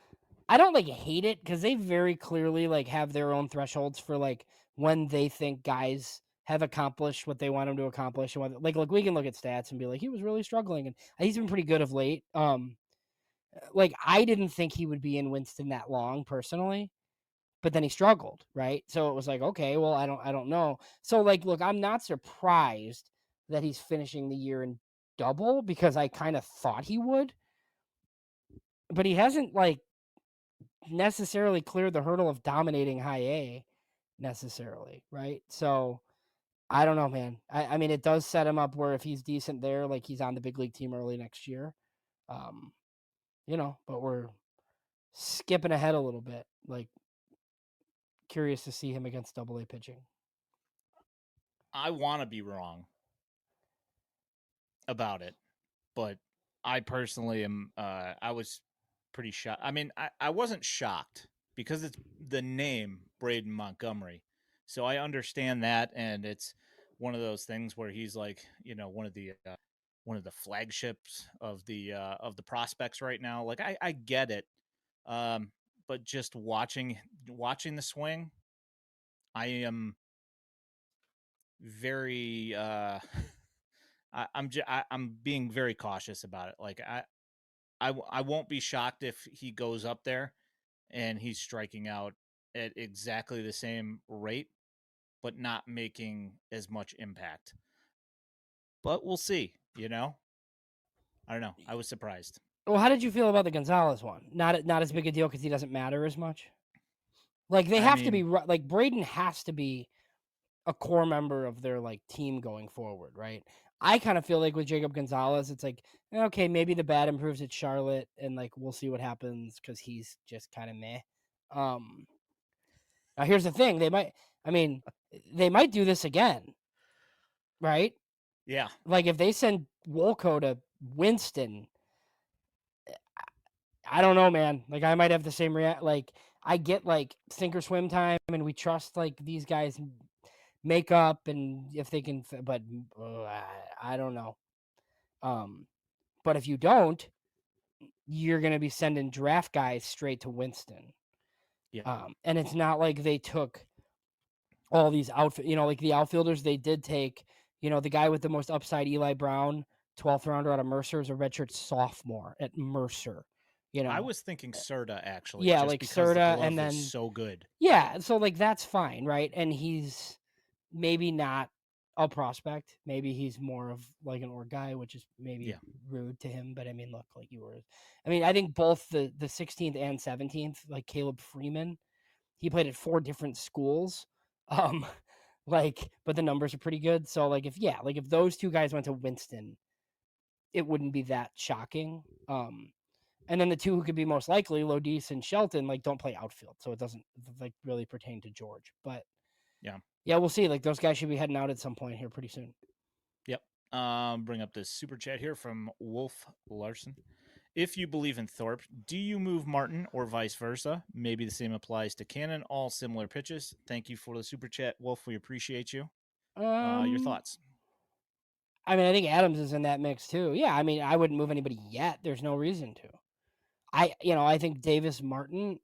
[SPEAKER 2] I don't like hate it because they very clearly like have their own thresholds for like when they think guys have accomplished what they want them to accomplish, and what, like we can look at stats and be like he was really struggling, and he's been pretty good of late. Like I didn't think he would be in Winston that long personally, but then he struggled, right? So it was like, okay, well, I don't know. So like, look, I'm not surprised that he's finishing the year in double because I kind of thought he would, but he hasn't like necessarily cleared the hurdle of dominating high A necessarily, right? So I don't know, man. I mean, it does set him up where if he's decent there, like he's on the big league team early next year. Um, but we're skipping ahead a little bit. Like curious to see him against double A pitching.
[SPEAKER 1] I want to be wrong about it, but I personally am. I was pretty shocked. I wasn't shocked because it's the name Braden Montgomery, so I understand that, and it's one of those things where he's like, one of the flagships of the prospects right now. Like I get it, um, but just watching the swing, I am very I'm being very cautious about it. Like I won't be shocked if he goes up there and he's striking out at exactly the same rate, but not making as much impact. But we'll see. I don't know. I was surprised.
[SPEAKER 2] Well, how did you feel about the Gonzalez one? Not as big a deal because he doesn't matter as much. Like they
[SPEAKER 1] I
[SPEAKER 2] have to be
[SPEAKER 1] mean,
[SPEAKER 2] like Braden has to be a core member of their like team going forward, right? I kind of feel like with Jacob Gonzalez, it's like okay, maybe the bat improves at Charlotte, and like we'll see what happens because he's just kind of meh. Um, Now here's the thing: I mean, they might do this again, right?
[SPEAKER 1] Yeah.
[SPEAKER 2] Like if they send Wolco to Winston, I don't know, man. Like I might have the same react. Like I get like sink or swim time, and we trust like these guys make up, and if they can, but I don't know. Um, but if you don't, you're gonna be sending draft guys straight to Winston.
[SPEAKER 1] Yeah.
[SPEAKER 2] And it's not like they took all these like the outfielders they did take. The guy with the most upside, Eli Brown, 12th rounder out of Mercer, is a redshirt sophomore at Mercer. You
[SPEAKER 1] I
[SPEAKER 2] know,
[SPEAKER 1] was thinking Serta actually,
[SPEAKER 2] yeah,
[SPEAKER 1] just
[SPEAKER 2] like
[SPEAKER 1] because the
[SPEAKER 2] Serta, and
[SPEAKER 1] glove is
[SPEAKER 2] then
[SPEAKER 1] so good.
[SPEAKER 2] yeah, so like that's fine, right? And he's maybe not a prospect. Maybe he's more of like an org guy, which is maybe
[SPEAKER 1] Yeah.
[SPEAKER 2] rude to him. But I mean, look, like I think both the 16th and 17th, like Caleb Freeman, he played at 4 different schools. Um, but the numbers are pretty good. So if those 2 guys went to Winston, it wouldn't be that shocking. And then the 2 who could be most likely, Lodis and Shelton, like don't play outfield, so it doesn't like really pertain to George. But
[SPEAKER 1] Yeah.
[SPEAKER 2] yeah, we'll see. Like those guys should be heading out at some point here pretty soon.
[SPEAKER 1] Yep. Bring up this super chat here from Wolf Larson. If you believe in Thorpe, do you move Martin or vice versa? Maybe the same applies to Cannon. All similar pitches. Thank you for the super chat, Wolf. We appreciate you. Your
[SPEAKER 2] Um,
[SPEAKER 1] thoughts?
[SPEAKER 2] I mean, I think Adams is in that mix too. Yeah, I mean, I wouldn't move anybody yet. There's no reason to. I think Davis Martin,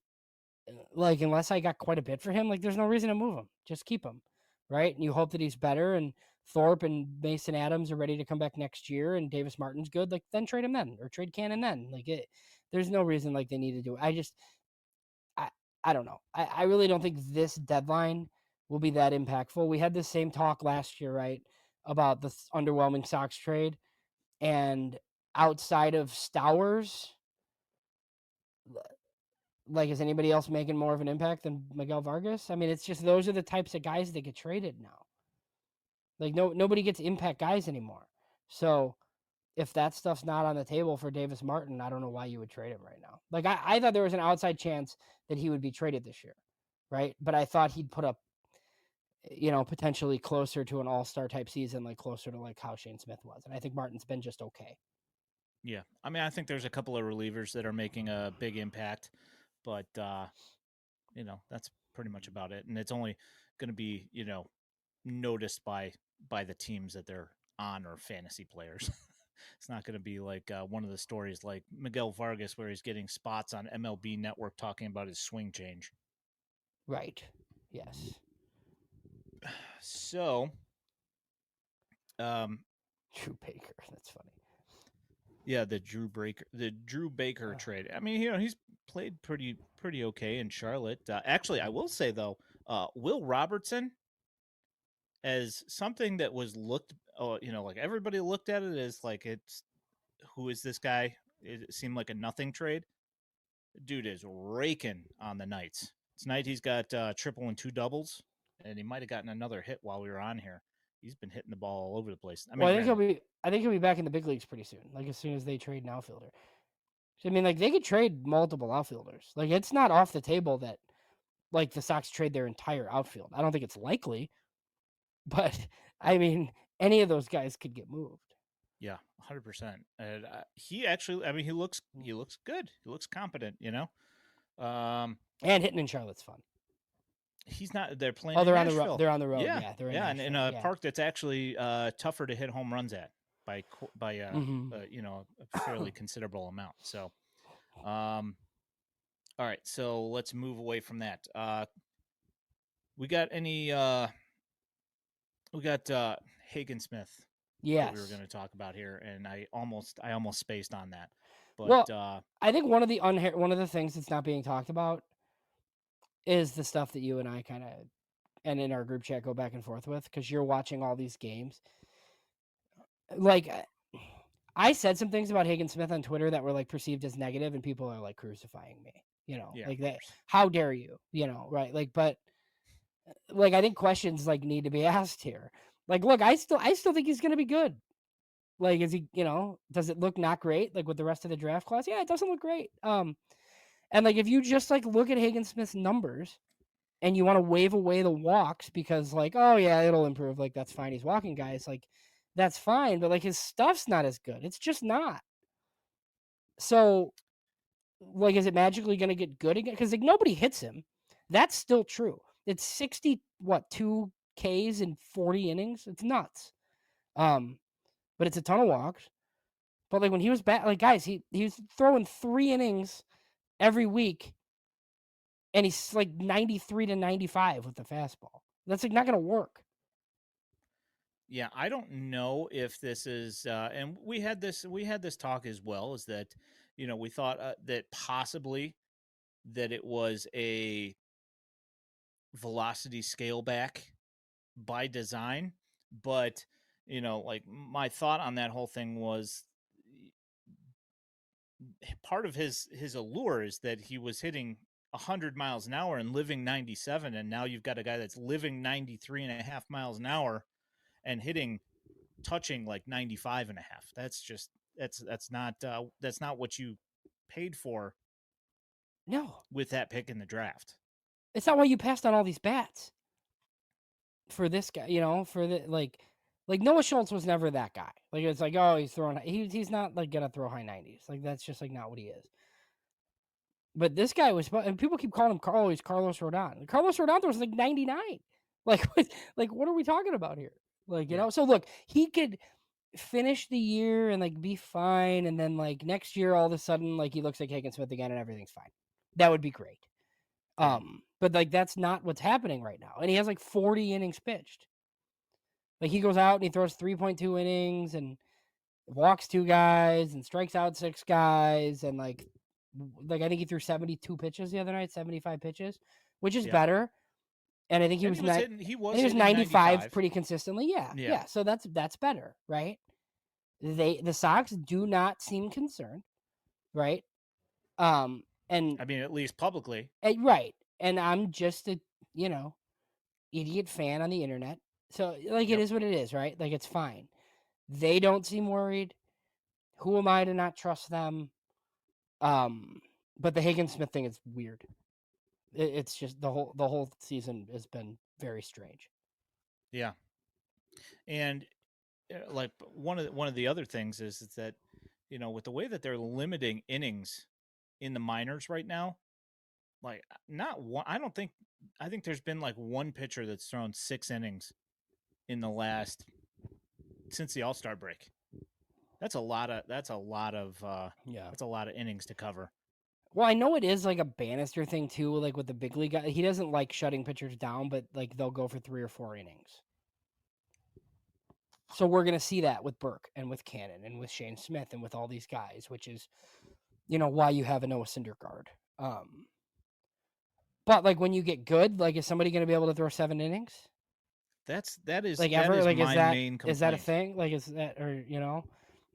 [SPEAKER 2] like, unless I got quite a bit for him, like, there's no reason to move him. Just keep him, right? And you hope that he's better. And Thorpe and Mason Adams are ready to come back next year, and Davis Martin's good. Like, then trade him then, or trade Cannon then. There's no reason like they need to do it. I, I don't know. I really don't think this deadline will be that impactful. We had the same talk last year, right, about the underwhelming Sox trade, and outside of Stowers, like, is anybody else making more of an impact than Miguel Vargas? I mean, it's just those are the types of guys that get traded now. Like, nobody gets impact guys anymore. So if that stuff's not on the table for Davis Martin, I don't know why you would trade him right now. Like, I thought there was an outside chance that he would be traded this year, right? But I thought he'd put up, potentially closer to an all-star type season, like closer to like how Shane Smith was. And I think Martin's been just okay.
[SPEAKER 1] Yeah. I mean, I think there's a couple of relievers that are making a big impact, but that's pretty much about it. And it's only going to be, noticed by the teams that they're on or fantasy players. It's not going to be like one of the stories like Miguel Vargas where he's getting spots on MLB Network talking about his swing change.
[SPEAKER 2] Right. Yes.
[SPEAKER 1] So, um,
[SPEAKER 2] Drew Baker. That's funny.
[SPEAKER 1] yeah, the Drew Baker trade. I mean, he's played pretty okay in Charlotte. Actually, I will say though, Will Robertson as something that was looked, like everybody looked at it as like it's who is this guy? It seemed like a nothing trade. Dude is raking on the nights. Tonight he's got triple and 2 doubles, and he might have gotten another hit while we were on here. He's been hitting the ball all over the place. I
[SPEAKER 2] Well,
[SPEAKER 1] mean, granted,
[SPEAKER 2] I think he'll be back in the big leagues pretty soon. Like as soon as they trade an outfielder. So, I mean, like they could trade multiple outfielders. Like it's not off the table that like the Sox trade their entire outfield. I don't think it's likely, but I mean, any of those guys could get moved.
[SPEAKER 1] yeah, 100%. And he actually, I mean, he looks good. He looks competent. Um,
[SPEAKER 2] And hitting in Charlotte's fun.
[SPEAKER 1] he's not. They're playing
[SPEAKER 2] Oh,
[SPEAKER 1] in
[SPEAKER 2] they're on the road.
[SPEAKER 1] Nashville.
[SPEAKER 2] They're on the road.
[SPEAKER 1] Yeah,
[SPEAKER 2] Yeah, they're in
[SPEAKER 1] yeah, and in
[SPEAKER 2] Nashville.
[SPEAKER 1] a
[SPEAKER 2] Yeah.
[SPEAKER 1] park that's actually tougher to hit home runs at by
[SPEAKER 2] Mm-hmm.
[SPEAKER 1] a fairly considerable amount. So, um, all right, so let's move away from that. We got any? We got Hagen Smith that we were
[SPEAKER 2] Yes.
[SPEAKER 1] going to talk about here, and I almost spaced on that, but
[SPEAKER 2] Well, I think one of the things that's not being talked about is the stuff that you and I kind of and in our group chat go back and forth with because you're watching all these games. Like I said some things about Hagen Smith on Twitter that were like perceived as negative, and people are like crucifying me.
[SPEAKER 1] yeah, of
[SPEAKER 2] Like that.
[SPEAKER 1] course,
[SPEAKER 2] How dare you? Right? Like, but like I think questions like need to be asked here. Like, look, I still think he's gonna be good. Like, is he? Does it look not great? Like with the rest of the draft class? Yeah, it doesn't look great. And like if you just like look at Hagen Smith's numbers, and you want to wave away the walks because, like, oh yeah, it'll improve. Like, that's fine. He's walking guys. Like, that's fine. But like, his stuff's not as good. It's just not. So, like, is it magically going to get good again? Because like nobody hits him. That's still true. It's 2 Ks in 40 innings. It's nuts. But it's a ton of walks. But like when he was back, like guys, he was throwing 3 innings every week, and he's like 93 to 95 with the fastball. That's like not going to work.
[SPEAKER 1] Yeah, I don't know if this is, and we had this talk as well. Is that we thought that possibly that it was a velocity scale back by design, but like my thought on that whole thing was part of his allure is that he was hitting 100 miles an hour and living 97, and now you've got a guy that's living 93 and a half miles an hour and hitting touching like 95 and a half. That's just that's not what you paid for
[SPEAKER 2] No,
[SPEAKER 1] with that pick in the draft.
[SPEAKER 2] it's not why you passed on all these bats for this guy. For the like Noah Schultz was never that guy. Like it's like, oh, he's throwing. He's not like gonna throw high 90s. Like that's just like not what he is. But this guy was, and people keep calling him Carlos. He's Carlos Rodon. Carlos Rodon was like 99. Like, what are we talking about here? Like,
[SPEAKER 1] Yeah.
[SPEAKER 2] so look, he could finish the year and like be fine, and then like next year, all of a sudden, like he looks like Hagen Smith again, and everything's fine. That would be great.
[SPEAKER 1] Yeah.
[SPEAKER 2] But like that's not what's happening right now. And he has like 40 innings pitched. Like he goes out and he throws 3.2 innings and walks 2 guys and strikes out 6 guys, and like I think he threw 72 pitches the other night, 75 pitches, which is
[SPEAKER 1] Yeah.
[SPEAKER 2] better. And I think he
[SPEAKER 1] And
[SPEAKER 2] was
[SPEAKER 1] he
[SPEAKER 2] I think
[SPEAKER 1] was
[SPEAKER 2] he was
[SPEAKER 1] hitting
[SPEAKER 2] 95
[SPEAKER 1] 95.
[SPEAKER 2] pretty consistently. Yeah,
[SPEAKER 1] Yeah.
[SPEAKER 2] yeah. So that's better, right? The Sox do not seem concerned, right? And
[SPEAKER 1] I mean, at least publicly.
[SPEAKER 2] right, and I'm just a you know idiot fan on the internet, so like it
[SPEAKER 1] Yep.
[SPEAKER 2] is what it is, right? Like it's fine. They don't seem worried. Who am I to not trust them? But the Hagen Smith thing is weird. It's just the whole season has been very strange.
[SPEAKER 1] Yeah. And like one of the other things is that with the way that they're limiting innings in the minors right now, like not one. I think there's been like one pitcher that's thrown 6 innings in the last since the All-Star break. That's a lot of
[SPEAKER 2] Yeah.
[SPEAKER 1] that's a lot of innings to cover.
[SPEAKER 2] Well, I know it is like a Bannister thing too, like with the big league guy. He doesn't like shutting pitchers down, but like they'll go for 3 or 4 innings. So we're gonna see that with Burke and with Cannon and with Shane Smith and with all these guys, which is why you have a Noah Syndergaard. But like when you get good, like is somebody gonna be able to throw 7 innings? Like
[SPEAKER 1] That
[SPEAKER 2] ever?
[SPEAKER 1] is
[SPEAKER 2] Like
[SPEAKER 1] my main
[SPEAKER 2] is that a
[SPEAKER 1] complaint.
[SPEAKER 2] thing? Like is that or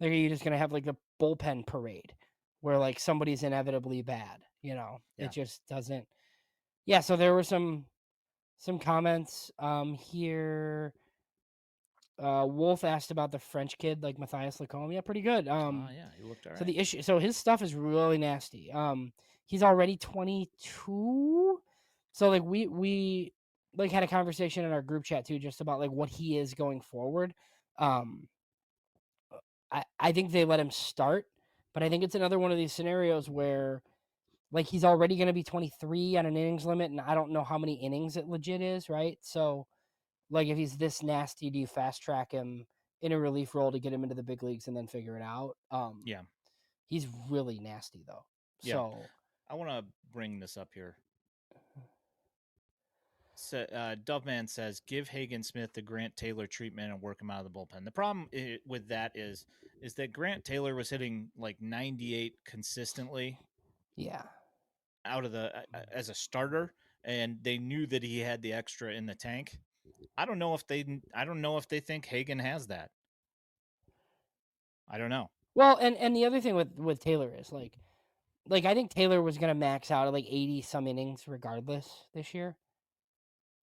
[SPEAKER 2] like are you just gonna have like the bullpen parade where like somebody's inevitably bad? It
[SPEAKER 1] Yeah.
[SPEAKER 2] just doesn't. Yeah. So there were some comments here. Wolf asked about the French kid, like Matthias Lacombe. Yeah, pretty good.
[SPEAKER 1] Yeah, he looked all
[SPEAKER 2] So
[SPEAKER 1] right.
[SPEAKER 2] his stuff is really nasty. He's already 22. So like we like had a conversation in our group chat too, just about like what he is going forward. Um, I think they let him start, but I think it's another one of these scenarios where like he's already going to be 23 on an innings limit, and I don't know how many innings it legit is, right? So like if he's this nasty, do you fast track him in a relief role to get him into the big leagues and then figure it out?
[SPEAKER 1] Yeah.
[SPEAKER 2] He's really nasty though.
[SPEAKER 1] Yeah.
[SPEAKER 2] So
[SPEAKER 1] I want to bring this up here. So, Doveman says, "Give Hagen Smith the Grant Taylor treatment and work him out of the bullpen." The problem with that is that Grant Taylor was hitting like 98 consistently
[SPEAKER 2] yeah.
[SPEAKER 1] out of the as a starter, and they knew that he had the extra in the tank. I don't know if they think Hagen has that. I don't know.
[SPEAKER 2] Well, and the other thing with Taylor is like I think Taylor was gonna max out at like 80 some innings regardless this year.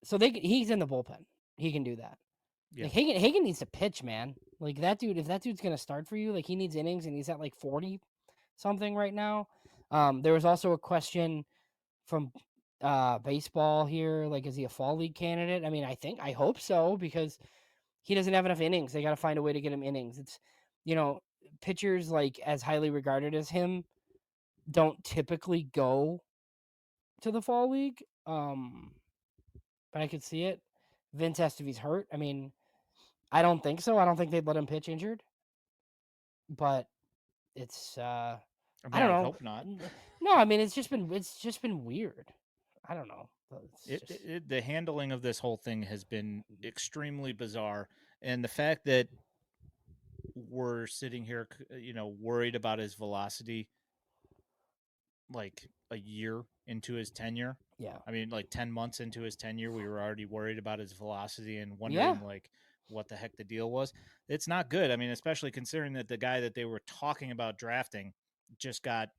[SPEAKER 2] So he's in the bullpen. He can do that.
[SPEAKER 1] Yeah.
[SPEAKER 2] Like Hagen needs to pitch, man. Like that dude, if that dude's gonna start for you, like he needs innings and he's at like 40 something right now. There was also a question from baseball here? Like, is he a fall league candidate? I mean, I hope so because he doesn't have enough innings. They got to find a way to get him innings. It's, you know, pitchers like as highly regarded as him don't typically go to the fall league. But I could see it. Vince Esteves hurt. I mean, I don't think so. I don't think they'd let him pitch injured. But it's
[SPEAKER 1] I
[SPEAKER 2] I
[SPEAKER 1] mean,
[SPEAKER 2] don't
[SPEAKER 1] I would
[SPEAKER 2] know.
[SPEAKER 1] hope not.
[SPEAKER 2] No, I mean it's just been weird. I don't know. It's just
[SPEAKER 1] The handling of this whole thing has been extremely bizarre, and the fact that we're sitting here, worried about his velocity like a year into his tenure.
[SPEAKER 2] yeah.
[SPEAKER 1] I mean, like 10 months into his tenure, we were already worried about his velocity and
[SPEAKER 2] Yeah.
[SPEAKER 1] wondering like what the heck the deal was. It's not good. I mean, especially considering that the guy that they were talking about drafting just got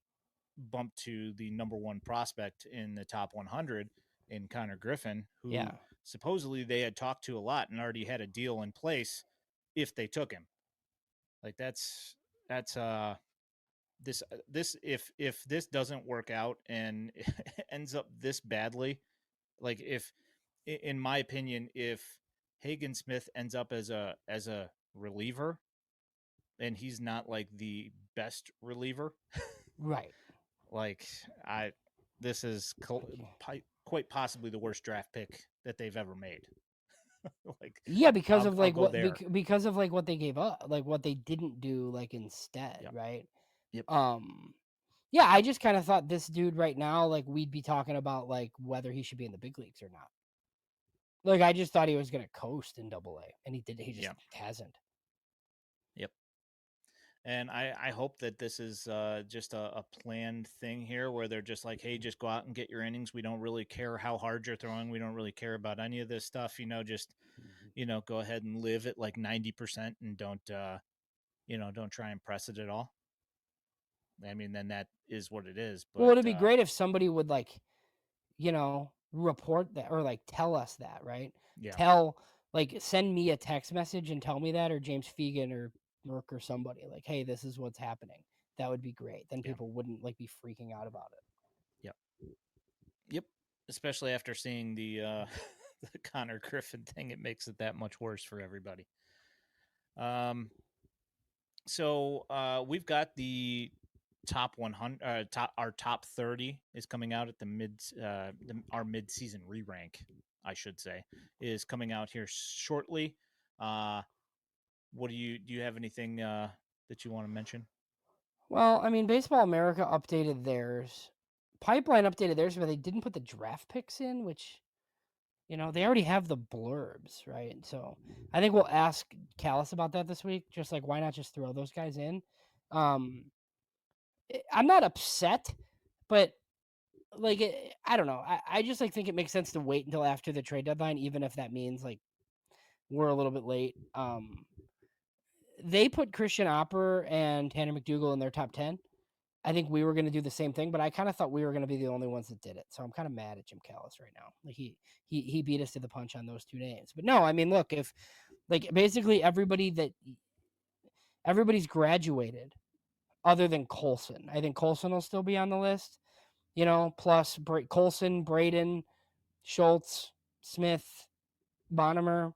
[SPEAKER 1] bumped to the number one prospect in the top 100 in Connor Griffin,
[SPEAKER 2] Yeah.
[SPEAKER 1] who supposedly they had talked to a lot and already had a deal in place if they took him. Like that's this if this doesn't work out and ends up this badly, like if in my opinion, if Hagen Smith ends up as a reliever and he's not like the best reliever,
[SPEAKER 2] Right.
[SPEAKER 1] like I this is quite possibly the worst draft pick that they've ever made. Like
[SPEAKER 2] Yeah, because of
[SPEAKER 1] I'll
[SPEAKER 2] like
[SPEAKER 1] go there.
[SPEAKER 2] because of like what they gave up, like what they didn't do like instead,
[SPEAKER 1] Yep.
[SPEAKER 2] right?
[SPEAKER 1] Yep.
[SPEAKER 2] Um yeah, I just kind of thought this dude right now like we'd be talking about like whether he should be in the big leagues or not. Like I just thought he was going to coast in double A and he just
[SPEAKER 1] Yeah.
[SPEAKER 2] hasn't.
[SPEAKER 1] Yep. And I hope that this is just a planned thing here where they're just like, hey, just go out and get your innings. We don't really care how hard you're throwing. We don't really care about any of this stuff. Just, go ahead and live at like 90% and don't try and press it at all. I mean, then that is what it is.
[SPEAKER 2] Well,
[SPEAKER 1] But
[SPEAKER 2] it'd be great if somebody would like, report that or like tell us that, right?
[SPEAKER 1] yeah,
[SPEAKER 2] Tell like send me a text message and tell me that or James Fegan or Merck or somebody like, "Hey, this is what's happening." That would be great. Then
[SPEAKER 1] yeah,
[SPEAKER 2] people wouldn't like be freaking out about it.
[SPEAKER 1] yep, yep. Especially after seeing the the Connor Griffin thing, it makes it that much worse for everybody. Um, so we've got the top 100 our top 30 is coming out at our mid-season re-rank, I should say, is coming out here shortly. What do you have anything that you want to mention?
[SPEAKER 2] Well, I mean, Baseball America updated theirs. Pipeline updated theirs, but they didn't put the draft picks in, which they already have the blurbs, right? So I think we'll ask Callis about that this week. Just like, why not just throw those guys in? Um, I'm not upset, but like, I don't know. I just like think it makes sense to wait until after the trade deadline, even if that means like we're a little bit late. They put Christian Opper and Tanner McDougal in their top 10. I think we were going to do the same thing, but I kind of thought we were going to be the only ones that did it. So I'm kind of mad at Jim Callis right now. Like he beat us to the punch on those two names. But no, I mean, look, if like basically everybody's graduated other than Colson. I think Colson will still be on the list. Plus Colson, Braden, Schultz, Smith, Bonnemer.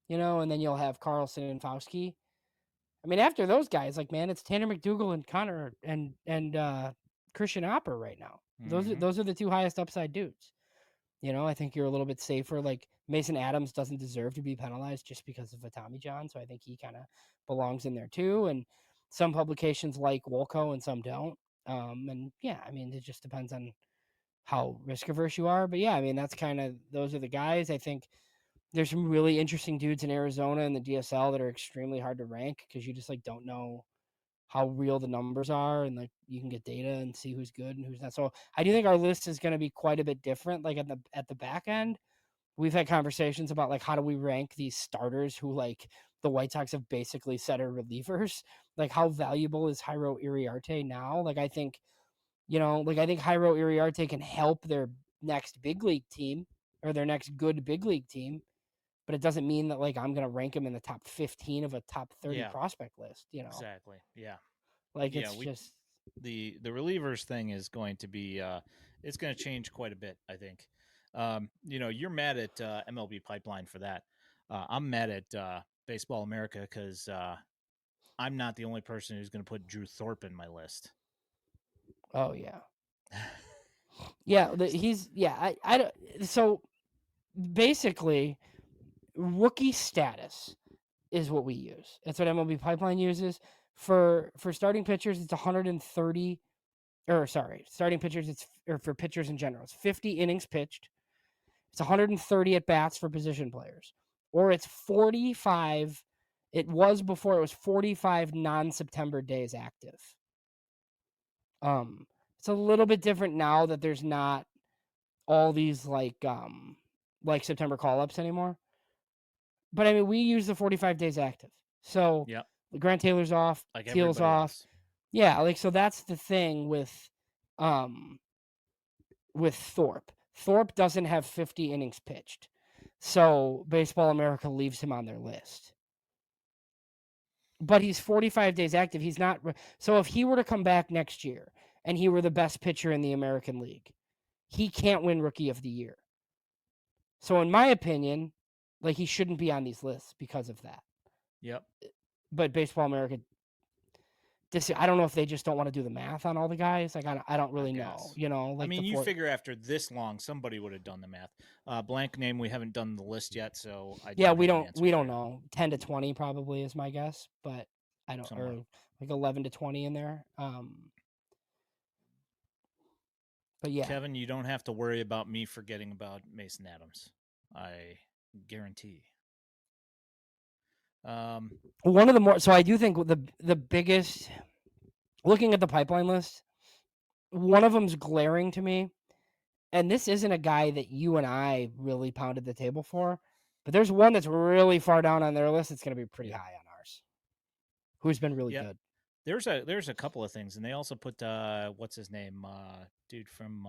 [SPEAKER 2] And then you'll have Carlson and Fauski. I mean, after those guys, like man, it's Tanner McDougal and Connor and Christian Opper right now. Those are
[SPEAKER 1] Mm-hmm.
[SPEAKER 2] those are the two highest upside dudes. I think you're a little bit safer. Like Mason Adams doesn't deserve to be penalized just because of a Tommy John, so I think he kind of belongs in there too. And some publications like Wolco and some don't. And yeah, I mean, it just depends on how risk averse you are. But yeah, I mean, that's kind of those are the guys. I think there's some really interesting dudes in Arizona and the DSL that are extremely hard to rank because you just like don't know how real the numbers are and like you can get data and see who's good and who's not. So I do think our list is going to be quite a bit different. Like at the back end, we've had conversations about like how do we rank these starters who like the White Sox have basically set are relievers. Like how valuable is Jairo Iriarte now? Like I think I think Jairo Iriarte can help their next big league team or their next good big league team, but it doesn't mean that like I'm gonna rank him in the top 15 of a top 30
[SPEAKER 1] Yeah,
[SPEAKER 2] prospect list.
[SPEAKER 1] exactly. Yeah.
[SPEAKER 2] Like
[SPEAKER 1] Yeah,
[SPEAKER 2] it's
[SPEAKER 1] we
[SPEAKER 2] just
[SPEAKER 1] the relievers thing is going to be It's going to change quite a bit, I think. You're mad at MLB Pipeline for that. I'm mad at Baseball America because I'm not the only person who's going to put Drew Thorpe in my list.
[SPEAKER 2] Oh yeah, yeah. He's yeah. I don't. So basically, rookie status is what we use. That's what MLB Pipeline uses for starting pitchers. It's 130, or sorry, starting pitchers. It's or for pitchers in general. It's 50 innings pitched. It's 130 at bats for position players, or it's 45. It was before it was 45 non-September days active. Um, it's a little bit different now that there's not all these like September call-ups anymore. But I mean, we use the 45 days active. So
[SPEAKER 1] Yep.
[SPEAKER 2] Grant Taylor's off,
[SPEAKER 1] Like
[SPEAKER 2] Teal's
[SPEAKER 1] everybody
[SPEAKER 2] off.
[SPEAKER 1] else.
[SPEAKER 2] Yeah, like so that's the thing um with Thorpe. Thorpe doesn't have 50 innings pitched. So Baseball America leaves him on their list. But he's 45 days active. He's not so if he were to come back next year and he were the best pitcher in the American League, he can't win Rookie of the Year. So in my opinion, like he shouldn't be on these lists because of that.
[SPEAKER 1] Yep.
[SPEAKER 2] But Baseball America, I don't know if they just don't want to do the math on all the guys. Like I don't
[SPEAKER 1] I
[SPEAKER 2] really know.
[SPEAKER 1] guess.
[SPEAKER 2] You know,
[SPEAKER 1] I
[SPEAKER 2] like
[SPEAKER 1] mean, you figure after this long, somebody would have done the math. Blank name, we haven't done the list yet, so I
[SPEAKER 2] yeah,
[SPEAKER 1] don't
[SPEAKER 2] we
[SPEAKER 1] have an
[SPEAKER 2] don't
[SPEAKER 1] answer
[SPEAKER 2] we
[SPEAKER 1] for
[SPEAKER 2] don't
[SPEAKER 1] you.
[SPEAKER 2] know. 10 to 20 probably is my guess, but I don't
[SPEAKER 1] Somewhere.
[SPEAKER 2] or like 11 to 20 in there. But yeah,
[SPEAKER 1] Kevin, you don't have to worry about me forgetting about Mason Adams. I guarantee.
[SPEAKER 2] one of the more so I do think the biggest looking at the pipeline list, one of them's glaring to me. And this isn't a guy that you and I really pounded the table for, but there's one that's really far down on their list. It's going to be pretty
[SPEAKER 1] Yep.
[SPEAKER 2] high on ours. Who's been really
[SPEAKER 1] Yep.
[SPEAKER 2] good?
[SPEAKER 1] There's a couple of things, and they also put what's his name, dude from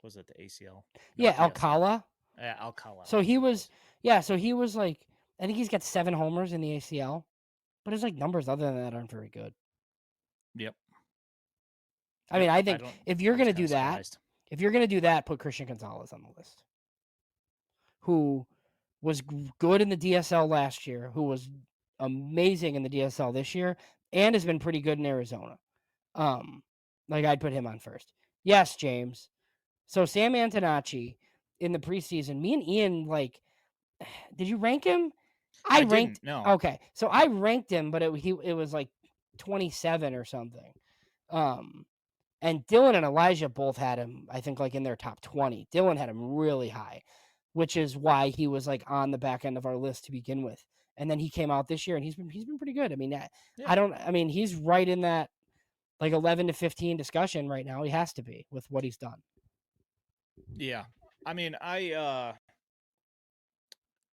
[SPEAKER 1] was it the ACL?
[SPEAKER 2] Yeah,
[SPEAKER 1] Not the LCL.
[SPEAKER 2] Alcala.
[SPEAKER 1] Alcala.
[SPEAKER 2] So
[SPEAKER 1] That's
[SPEAKER 2] he
[SPEAKER 1] what it
[SPEAKER 2] was,
[SPEAKER 1] was.
[SPEAKER 2] yeah. So he was like, I think he's got 7 homers in the ACL, but his like numbers other than that aren't very good.
[SPEAKER 1] Yep.
[SPEAKER 2] I mean,
[SPEAKER 1] Yep.
[SPEAKER 2] I
[SPEAKER 1] I
[SPEAKER 2] think
[SPEAKER 1] don't.
[SPEAKER 2] if you're
[SPEAKER 1] I was
[SPEAKER 2] gonna
[SPEAKER 1] kind
[SPEAKER 2] do
[SPEAKER 1] of
[SPEAKER 2] that,
[SPEAKER 1] surprised.
[SPEAKER 2] put Christian Gonzalez on the list, who was good in the DSL last year, who was amazing in the DSL this year, and has been pretty good in Arizona. Um, like I'd put him on first. Yes, James. So Sam Antonacci in the preseason, me and Ian did you rank him? I
[SPEAKER 1] I
[SPEAKER 2] ranked
[SPEAKER 1] didn't. No.
[SPEAKER 2] okay. So I ranked him, but it was like 27 or something. Um, and Dylan and Elijah both had him, I think, like in their top 20. Dylan had him really high, which is why he was like on the back end of our list to begin with. And then he came out this year and he's been pretty good. I mean,
[SPEAKER 1] Yeah.
[SPEAKER 2] I mean, he's right in that like 11 to 15 discussion right now. He has to be with what he's done.
[SPEAKER 1] Yeah. I mean,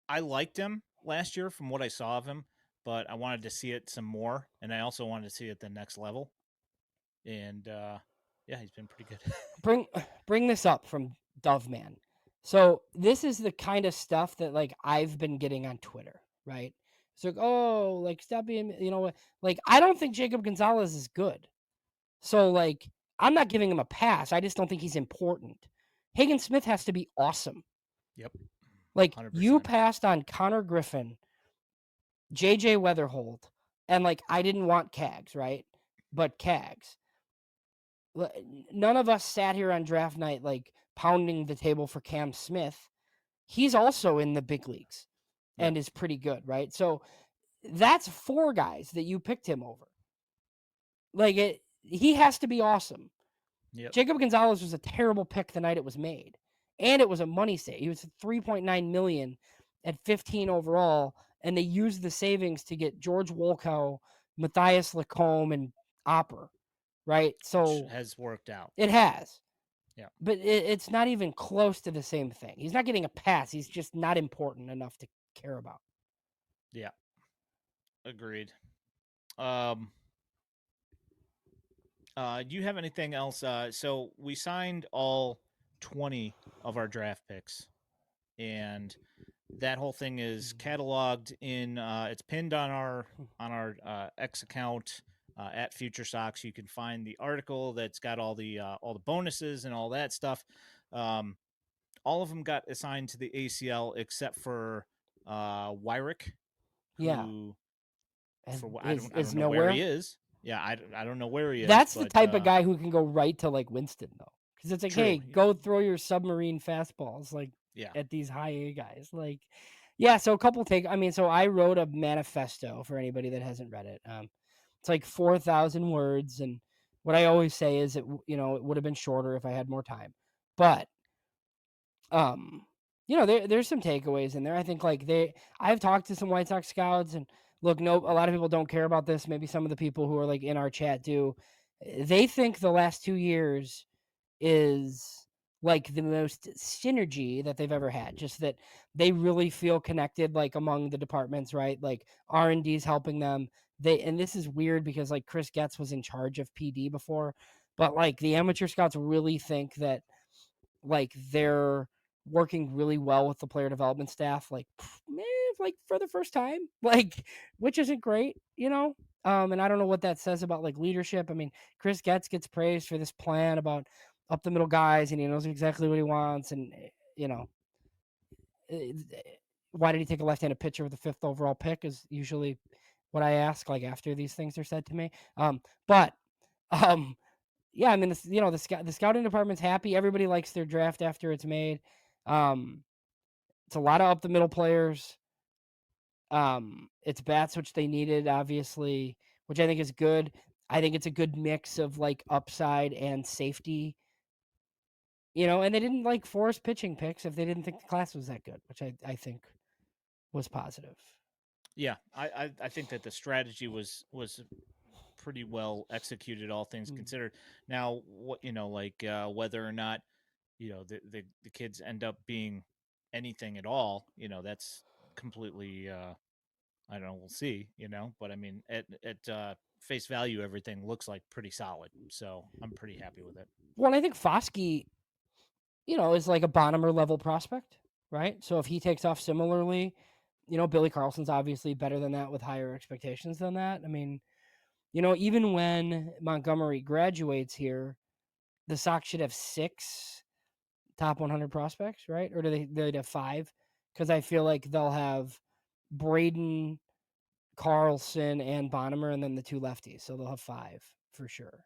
[SPEAKER 1] I liked him last year from what I saw of him, but I wanted to see it some more, and I also wanted to see it at the next level. And yeah, he's been pretty good.
[SPEAKER 2] Bring this up from Doveman. So this is the kind of stuff that like I've been getting on Twitter, right? It's like, oh, like stop being, like I don't think Jacob Gonzalez is good. So like I'm not giving him a pass. I just don't think he's important. Hagen Smith has to be awesome.
[SPEAKER 1] Yep.
[SPEAKER 2] Like you
[SPEAKER 1] 100%.
[SPEAKER 2] passed on Connor Griffin, JJ Weatherhold, and like I didn't want Cags, right? But Cags. None of us sat here on draft night like pounding the table for Cam Smith. He's also in the big leagues
[SPEAKER 1] Yep.
[SPEAKER 2] and is pretty good, right? So that's 4 guys that you picked him over. Like he has to be awesome.
[SPEAKER 1] Yep.
[SPEAKER 2] Jacob Gonzalez was a terrible pick the night it was made, and it was a money save. He was 3.9 million at 15 overall, and they used the savings to get George Wolkow, Matthias Lacombe, and Opper, right?
[SPEAKER 1] Which
[SPEAKER 2] So
[SPEAKER 1] has worked out.
[SPEAKER 2] it has.
[SPEAKER 1] Yeah.
[SPEAKER 2] But it's not even close to the same thing. He's not getting a pass. He's just not important enough to care about.
[SPEAKER 1] Yeah. Agreed. Um do you have anything else? So we signed all 20 of our draft picks, and that whole thing is cataloged in it's pinned on our X account. at FutureSox. You can find the article that's got all the bonuses and all that stuff. Um, all of them got assigned to the ACL except for Wyrick,
[SPEAKER 2] Yeah,
[SPEAKER 1] who
[SPEAKER 2] and
[SPEAKER 1] I
[SPEAKER 2] is
[SPEAKER 1] don't know where he
[SPEAKER 2] nowhere.
[SPEAKER 1] is. Yeah, I don't know where he is,
[SPEAKER 2] That's the
[SPEAKER 1] but
[SPEAKER 2] type of guy who can go right to like Winston though, because it's like,
[SPEAKER 1] true.
[SPEAKER 2] hey, go throw your submarine fastballs like
[SPEAKER 1] Yeah,
[SPEAKER 2] at these high A guys. Like, yeah. So a couple take. I mean, so I wrote a manifesto for anybody that hasn't read it. It's like 4,000 words, and what I always say is it it would have been shorter if I had more time, but um there's some takeaways in there. I think like I've talked to some White Sox scouts, and look, no, a lot of people don't care about this. Maybe some of the people who are like in our chat do. They think the last 2 years is like the most synergy that they've ever had, just that they really feel connected like among the departments, right? Like R&D's helping them. And this is weird because like Chris Getz was in charge of PD before, but like the amateur scouts really think that like they're working really well with the player development staff, like for the first time, like, which isn't great, and I don't know what that says about like leadership. I mean, Chris Getz gets praised for this plan about up the middle guys, and he knows exactly what he wants, and you know eh, why did he take a left-handed pitcher with the fifth overall pick is usually what I ask like after these things are said to me. But um yeah, I mean, the scouting department's happy. Everybody likes their draft after it's made. Um, it's a lot of up the middle players. It's bats, which they needed, obviously, which I think is good. I think it's a good mix of like upside and safety. And they didn't like force pitching picks if they didn't think the class was that good, which I think was positive.
[SPEAKER 1] yeah. I think that the strategy was pretty well executed, all things
[SPEAKER 2] Mm.
[SPEAKER 1] considered. Now, what like whether or not the kids end up being anything at all, that's completely I don't know. We'll see, but I mean, at face value, everything looks like pretty solid. So I'm pretty happy with it.
[SPEAKER 2] Well, I think Foskey, is like a Bonham level prospect, right? So if he takes off similarly, Billy Carlson's obviously better than that with higher expectations than that. I mean, even when Montgomery graduates here, the Sox should have 6 top 100 prospects, right? Or do they'd have 5? Because I feel like they'll have Braden, Carlson, and Bonham, and then the 2 lefties. So they'll have 5 for sure.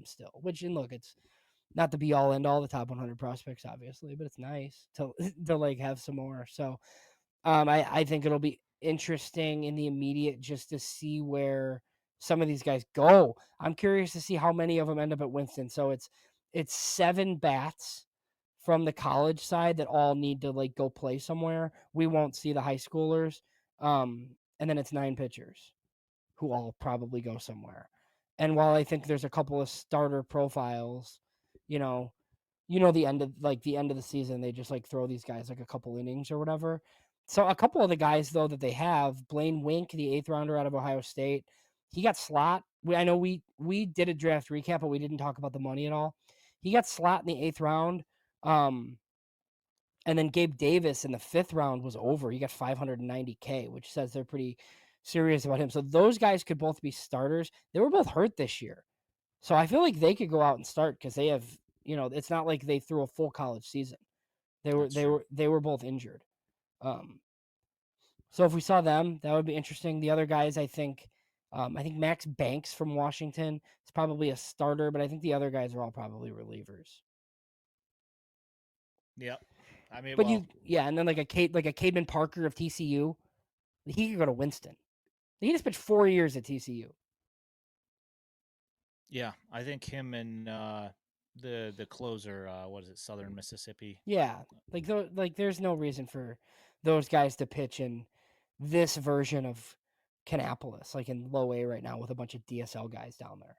[SPEAKER 2] Still, which, and look, it's not the be all end all the top 100 prospects, obviously, but it's nice to to like have some more. So I think it'll be interesting in the immediate just to see where some of these guys go. I'm curious to see how many of them end up at Winston. So it's 7 bats from the college side that all need to like go play somewhere. We won't see the high schoolers. And then it's 9 pitchers who all probably go somewhere. And while I think there's a couple of starter profiles, you know, the end of the season, they just like throw these guys like a couple innings or whatever. So a couple of the guys though that they have, Blaine Wink, the 8th rounder out of Ohio State, he got slot. I know we did a draft recap, but we didn't talk about the money at all. He got slot in the 8th round. Um, and then Gabe Davis in the 5th round was over. He got 590K, which says they're pretty serious about him. So those guys could both be starters. They were both hurt this year. So I feel like they could go out and start because they have, it's not like they threw a full college season. They were
[SPEAKER 1] That's
[SPEAKER 2] they
[SPEAKER 1] true.
[SPEAKER 2] were they were both injured. Um, so if we saw them, that would be interesting. The other guys, I think Max Banks from Washington is probably a starter, but I think the other guys are all probably relievers.
[SPEAKER 1] Yep. I mean,
[SPEAKER 2] But
[SPEAKER 1] well,
[SPEAKER 2] yeah, and then like a Cademan Parker of TCU, he could go to Winston. He just pitched 4 years at TCU.
[SPEAKER 1] yeah. I think him and the closer, what is it, Southern Mississippi?
[SPEAKER 2] Yeah, like there's no reason for those guys to pitch in this version of Kannapolis, like in low A right now with a bunch of DSL guys down there.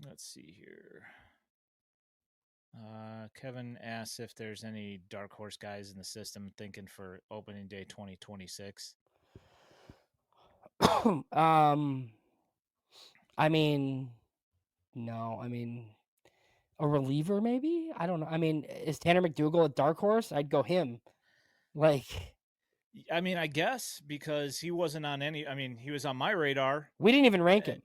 [SPEAKER 1] Let's see here. Kevin asks if there's any dark horse guys in the system thinking for opening day 2026.
[SPEAKER 2] um, I mean, no, I mean a reliever maybe. I don't know. I mean, is Tanner McDougal a dark horse? I'd go him. Like,
[SPEAKER 1] I mean, I guess because he wasn't on any. I mean, he was on my radar.
[SPEAKER 2] We didn't even rank
[SPEAKER 1] Uh,
[SPEAKER 2] him.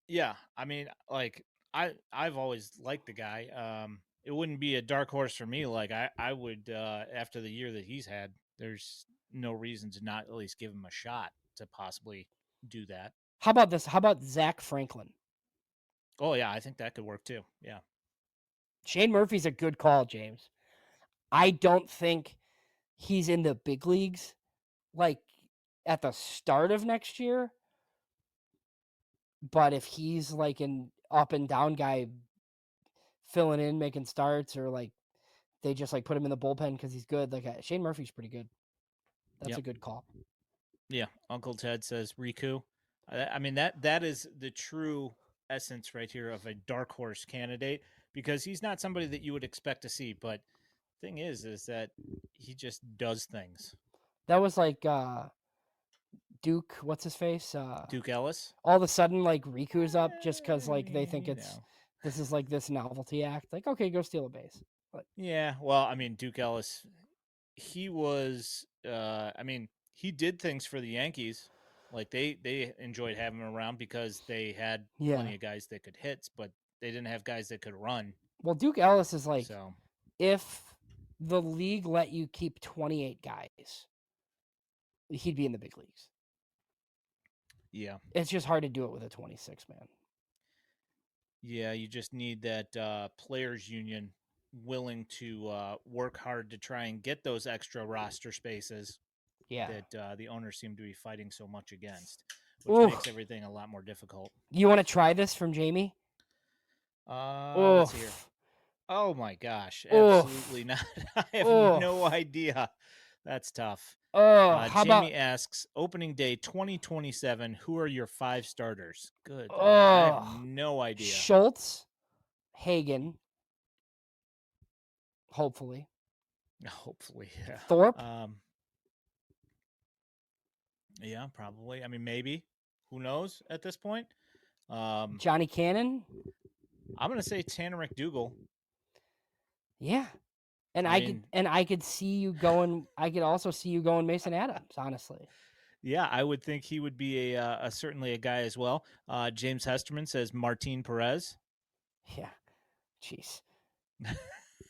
[SPEAKER 1] yeah, I mean, like I've always liked the guy. It wouldn't be a dark horse for me. Like I would after the year that he's had. There's no reason to not at least give him a shot to possibly do that.
[SPEAKER 2] How about this? How about Zach Franklin?
[SPEAKER 1] Oh yeah, I think that could work too. Yeah.
[SPEAKER 2] Shane Murphy's a good call, James. I don't think he's in the big leagues like at the start of next year, but if he's like an up and down guy filling in, making starts, or like they just like put him in the bullpen because he's good, like Shane Murphy's pretty good. That's a
[SPEAKER 1] Yep.
[SPEAKER 2] good call.
[SPEAKER 1] Yeah. Uncle Ted says Riku. I mean that is the true essence right here of a dark horse candidate because he's not somebody that you would expect to see. But thing is that he just does things.
[SPEAKER 2] That was like Duke, what's his face?
[SPEAKER 1] Duke Ellis.
[SPEAKER 2] All of a sudden, like Riku's up just because like they think
[SPEAKER 1] You
[SPEAKER 2] it's
[SPEAKER 1] know.
[SPEAKER 2] this is like this novelty act. Like, okay, go steal a base. But
[SPEAKER 1] Yeah. Well, I mean, Duke Ellis. He was. I mean, he did things for the Yankees. Like they enjoyed having him around because they had
[SPEAKER 2] yeah,
[SPEAKER 1] plenty of guys that could hit, but they didn't have guys that could run.
[SPEAKER 2] well, Duke Ellis is like
[SPEAKER 1] So
[SPEAKER 2] if the league let you keep 28 guys, he'd be in the big leagues.
[SPEAKER 1] yeah,
[SPEAKER 2] It's just hard to do it with a 26 man.
[SPEAKER 1] yeah, you just need that players union willing to work hard to try and get those extra roster spaces
[SPEAKER 2] Yeah.
[SPEAKER 1] that the owners seem to be fighting so much against, which
[SPEAKER 2] Ooh,
[SPEAKER 1] makes everything a lot more difficult.
[SPEAKER 2] you want to try this from Jamie?
[SPEAKER 1] Let's see here.
[SPEAKER 2] Oof.
[SPEAKER 1] Oh my gosh,
[SPEAKER 2] Oof.
[SPEAKER 1] absolutely not. I have no
[SPEAKER 2] Oof.
[SPEAKER 1] idea. That's tough.
[SPEAKER 2] Oh, how about
[SPEAKER 1] Jamie asks, opening day 2027, who are your five starters? Good Lord. I have
[SPEAKER 2] oh
[SPEAKER 1] no idea.
[SPEAKER 2] Schultz, Hagen, hopefully.
[SPEAKER 1] Hopefully, yeah.
[SPEAKER 2] Thorpe,
[SPEAKER 1] Um, yeah, probably. I mean, maybe. Who knows at this point? Um,
[SPEAKER 2] Johnny Cannon.
[SPEAKER 1] I'm going to say Tanner McDougal.
[SPEAKER 2] Yeah. And
[SPEAKER 1] I mean,
[SPEAKER 2] I could see you going. I could also see you going Mason Adams. Honestly,
[SPEAKER 1] yeah, I would think he would be a certainly a guy as well. James Hesterman says Martin Perez.
[SPEAKER 2] yeah. Jeez.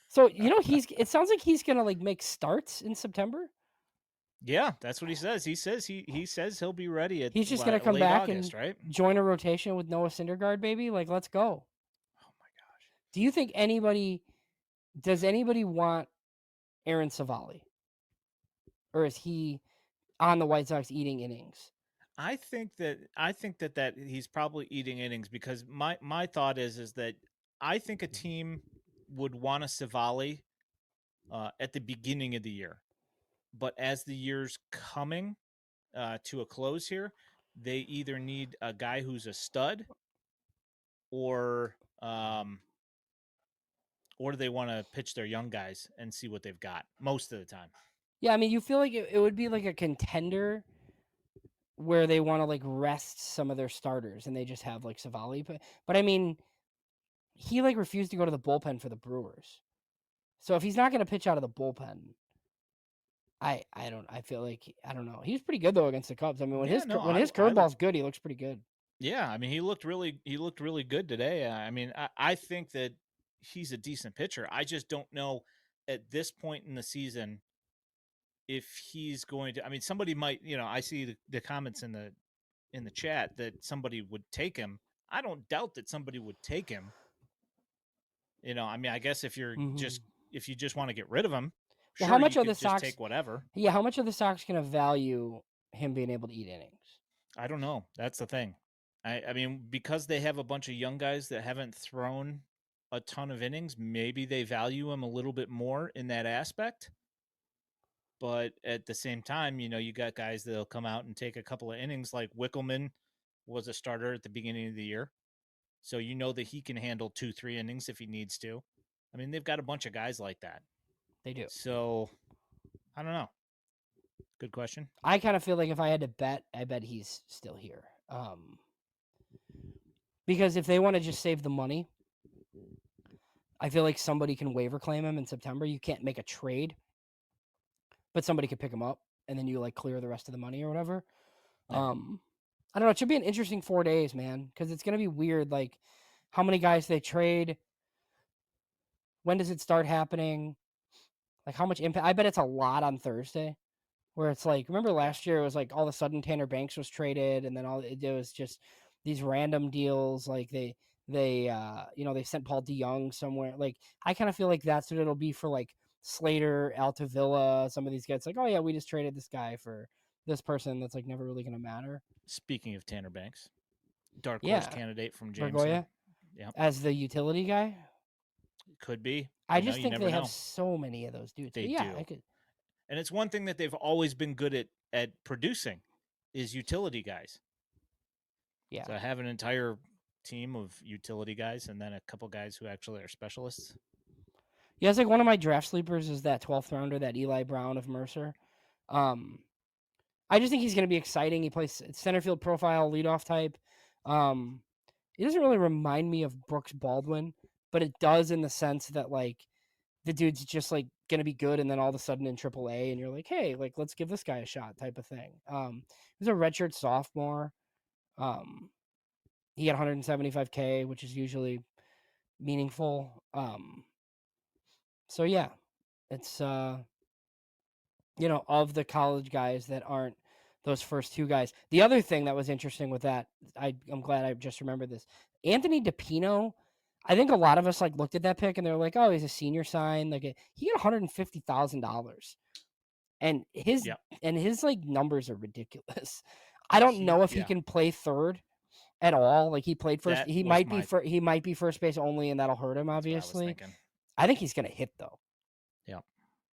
[SPEAKER 2] So he's. It sounds like he's gonna like make starts in September.
[SPEAKER 1] Yeah, that's what he says. He says he'll be ready at
[SPEAKER 2] He's just gonna come
[SPEAKER 1] late
[SPEAKER 2] back and
[SPEAKER 1] August, right?
[SPEAKER 2] join a rotation with Noah Syndergaard, baby. Like, let's go.
[SPEAKER 1] Oh my gosh.
[SPEAKER 2] Do you think anybody? Does anybody want Aaron Savali, or is he on the White Sox eating innings?
[SPEAKER 1] I think that he's probably eating innings because my thought is that I think a team would want a Savali at the beginning of the year, but as the year's coming to a close here, they either need a guy who's a stud or um, or they want to pitch their young guys and see what they've got most of the time.
[SPEAKER 2] Yeah, I mean, you feel like it would be like a contender where they want to like rest some of their starters and they just have like Savali. But I mean, he like refused to go to the bullpen for the Brewers. So if he's not going to pitch out of the bullpen, I feel like I don't know. He was pretty good though against the Cubs. I mean,
[SPEAKER 1] Yeah, no,
[SPEAKER 2] when his
[SPEAKER 1] I would.
[SPEAKER 2] curveball's good, he looks pretty good.
[SPEAKER 1] Yeah, I mean, he looked really good today. I mean, I think that he's a decent pitcher. I just don't know at this point in the season if he's going to. I mean, somebody might. I see the comments in the chat that somebody would take him. I don't doubt that somebody would take him. I mean, I guess
[SPEAKER 2] Hmm.
[SPEAKER 1] if you just want to get rid of him,
[SPEAKER 2] Well, how
[SPEAKER 1] sure
[SPEAKER 2] much
[SPEAKER 1] you
[SPEAKER 2] are the
[SPEAKER 1] could just
[SPEAKER 2] Sox?
[SPEAKER 1] take whatever.
[SPEAKER 2] Yeah, how much are the Sox going to value him being able to eat innings?
[SPEAKER 1] I don't know. That's the thing. I mean, because they have a bunch of young guys that haven't thrown a ton of innings, maybe they value him a little bit more in that aspect. But at the same time, you got guys that'll come out and take a couple of innings, like Wickelman was a starter at the beginning of the year. So you know that he can handle 2, 3 innings if he needs to. I mean, they've got a bunch of guys like that.
[SPEAKER 2] They do.
[SPEAKER 1] So I don't know. Good question.
[SPEAKER 2] I kind of feel like if I had to bet, I bet he's still here. Because if they want to just save the money, I feel like somebody can waiver claim him in September. You can't make a trade, but somebody could pick him up. and then you like clear the rest of the money or whatever.
[SPEAKER 1] Yeah.
[SPEAKER 2] I don't know. It should be an interesting 4 days, man, because it's gonna be weird. Like, how many guys they trade? When does it start happening? Like, how much impact? I bet it's a lot on Thursday, where it's like, remember
[SPEAKER 1] Yeah.
[SPEAKER 2] last year it was like all of a sudden Tanner Banks was traded, and then all it was just these random deals. Like they sent Paul DeYoung somewhere. Like, I kind of feel like that's what it'll be for like Slater, Altavilla, some of these guys. Like, oh yeah, we just traded this guy for this person that's like never really gonna matter.
[SPEAKER 1] Speaking of Tanner Banks, dark horse
[SPEAKER 2] Yeah,
[SPEAKER 1] candidate from Jameson.
[SPEAKER 2] Bergoya
[SPEAKER 1] Yeah,
[SPEAKER 2] as the utility guy.
[SPEAKER 1] could be.
[SPEAKER 2] I just
[SPEAKER 1] You
[SPEAKER 2] think
[SPEAKER 1] never
[SPEAKER 2] they have
[SPEAKER 1] know.
[SPEAKER 2] so many of those dudes.
[SPEAKER 1] They
[SPEAKER 2] But yeah, I
[SPEAKER 1] do.
[SPEAKER 2] could.
[SPEAKER 1] And it's one thing that they've always been good at producing is utility guys.
[SPEAKER 2] Yeah.
[SPEAKER 1] So I have an entire team of utility guys and then a couple guys who actually are specialists.
[SPEAKER 2] Yeah, it's like one of my draft sleepers is that 12th rounder, that Eli Brown of Mercer. Um, I just think he's going to be exciting. He plays center field profile, leadoff type. He doesn't really remind me of Brooks Baldwin, but it does in the sense that like the dude's just like going to be good, and then all of a sudden in AAA, and you're like, hey, like let's give this guy a shot, type of thing. He was a redshirt sophomore. Um, he had 175K, which is usually meaningful. So yeah, it's of the college guys that aren't those first two guys. The other thing that was interesting with that, I'm glad I just remembered this. Anthony DePino, I think a lot of us like looked at that pick and they're like, oh, he's a senior sign. Like he got $150,000, and his
[SPEAKER 1] Yep.
[SPEAKER 2] like numbers are ridiculous. I don't know if he
[SPEAKER 1] Yeah.
[SPEAKER 2] can play third at all. Like he played first.
[SPEAKER 1] That was my
[SPEAKER 2] He might be first base only, and that'll hurt him.
[SPEAKER 1] that's what I was
[SPEAKER 2] Obviously,
[SPEAKER 1] thinking.
[SPEAKER 2] I think he's gonna hit though.
[SPEAKER 1] Yeah.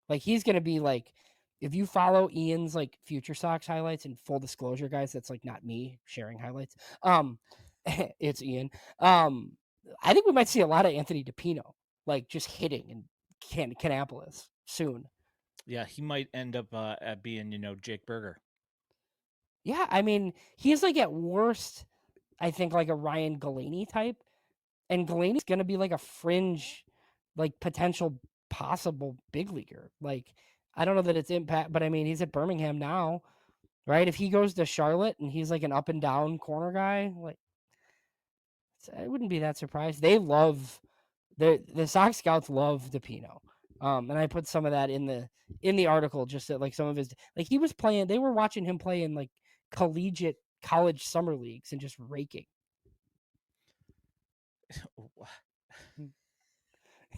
[SPEAKER 2] Like he's gonna be like, if you follow Ian's like FutureSox highlights, and full disclosure, guys, that's like not me sharing highlights. It's Ian. I think we might see a lot of Anthony DePino, like just hitting in Canapolis soon.
[SPEAKER 1] Yeah, he might end up at being, Jake Berger.
[SPEAKER 2] Yeah, I mean, he's like at worst, I think like a Ryan Galaney type, and Galaney's gonna be like a fringe, like potential possible big leaguer. Like I don't know that it's impact, but I mean he's at Birmingham now, right? If he goes to Charlotte and he's like an up and down corner guy, like I wouldn't be that surprised. They love the Sox scouts love DePino. And I put some of that in the article, just that like some of his, like he was playing, they were watching him play in like collegiate college summer leagues and just raking.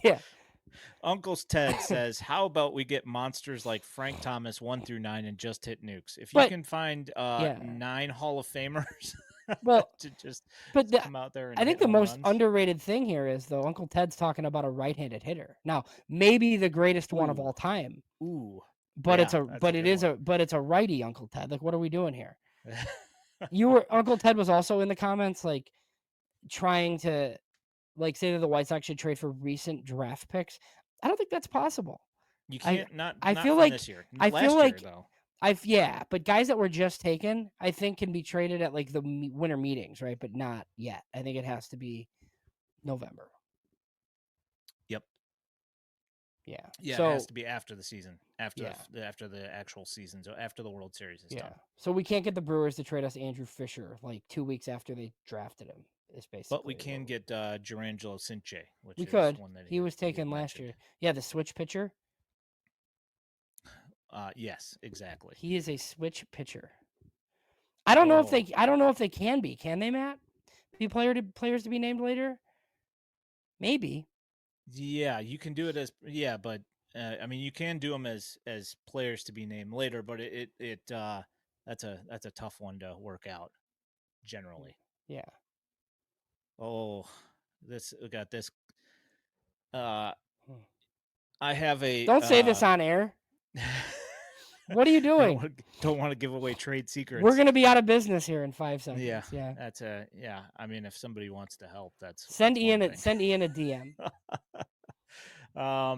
[SPEAKER 2] Yeah.
[SPEAKER 1] Uncle's Ted says, "How about we get monsters like Frank Thomas 1 through 9 and just hit nukes? If you
[SPEAKER 2] But
[SPEAKER 1] can find
[SPEAKER 2] yeah.
[SPEAKER 1] 9 Hall of Famers
[SPEAKER 2] Well,
[SPEAKER 1] to just
[SPEAKER 2] but
[SPEAKER 1] come out there and
[SPEAKER 2] I think
[SPEAKER 1] hit
[SPEAKER 2] the
[SPEAKER 1] home
[SPEAKER 2] most
[SPEAKER 1] runs."
[SPEAKER 2] underrated thing here is though Uncle Ted's talking about a right-handed hitter. Now, maybe the greatest one of
[SPEAKER 1] Ooh.
[SPEAKER 2] all time,
[SPEAKER 1] Ooh.
[SPEAKER 2] but
[SPEAKER 1] Yeah, that's a good one.
[SPEAKER 2] it's a righty, Uncle Ted. Like, what are we doing here? Uncle Ted was also in the comments, like trying to like say that the White Sox should trade for recent draft picks. I don't think that's possible.
[SPEAKER 1] You
[SPEAKER 2] I
[SPEAKER 1] can't not
[SPEAKER 2] I
[SPEAKER 1] not
[SPEAKER 2] feel
[SPEAKER 1] from
[SPEAKER 2] like
[SPEAKER 1] this year.
[SPEAKER 2] I feel
[SPEAKER 1] Last year
[SPEAKER 2] like
[SPEAKER 1] though.
[SPEAKER 2] but guys that were just taken, I think can be traded at like the winter meetings, right? But not yet. I think it has to be November.
[SPEAKER 1] Yep.
[SPEAKER 2] Yeah.
[SPEAKER 1] Yeah,
[SPEAKER 2] So
[SPEAKER 1] it has to be after the season, after after the actual season, so after the World Series is done.
[SPEAKER 2] So we can't get the Brewers to trade us Andrew Fisher like 2 weeks after they drafted him. Is basically.
[SPEAKER 1] But we can get Gerangelo Cinche, which
[SPEAKER 2] We
[SPEAKER 1] is
[SPEAKER 2] could.
[SPEAKER 1] one that
[SPEAKER 2] He was
[SPEAKER 1] he had
[SPEAKER 2] taken last
[SPEAKER 1] mentioned.
[SPEAKER 2] year. Yeah, the switch pitcher.
[SPEAKER 1] Yes, exactly.
[SPEAKER 2] He is a switch pitcher. I don't know if they.
[SPEAKER 1] Oh.
[SPEAKER 2] I don't know if they can be. Can they, Matt? Be players to be named later. Maybe.
[SPEAKER 1] Yeah, you can do it as but I mean you can do them as players to be named later, but that's a tough one to work out generally.
[SPEAKER 2] Yeah.
[SPEAKER 1] Oh, we got this. I have a.
[SPEAKER 2] Don't say this on air. What are you doing?
[SPEAKER 1] Don't want to give away trade secrets.
[SPEAKER 2] We're gonna be out of business here in 5 seconds.
[SPEAKER 1] Yeah, that's yeah. I mean, if somebody wants to help,
[SPEAKER 2] send
[SPEAKER 1] Ian
[SPEAKER 2] a DM.
[SPEAKER 1] All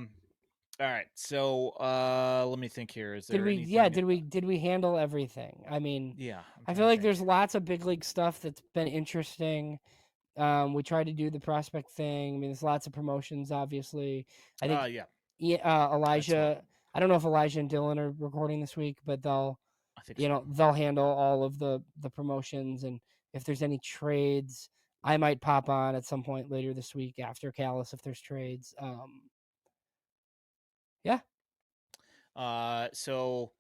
[SPEAKER 1] right, so let me think here. Is there
[SPEAKER 2] did we?
[SPEAKER 1] anything...
[SPEAKER 2] Yeah, did we handle everything? I mean,
[SPEAKER 1] yeah,
[SPEAKER 2] I feel like there's lots of big league stuff that's been interesting. We tried to do the prospect thing. I mean, there's lots of promotions, obviously. I think
[SPEAKER 1] yeah.
[SPEAKER 2] Elijah I don't know if Elijah and Dylan are recording this week, but
[SPEAKER 1] I think so.
[SPEAKER 2] they'll handle all of the promotions, and if there's any trades, I might pop on at some point later this week after Callis if there's trades. Yeah.
[SPEAKER 1] So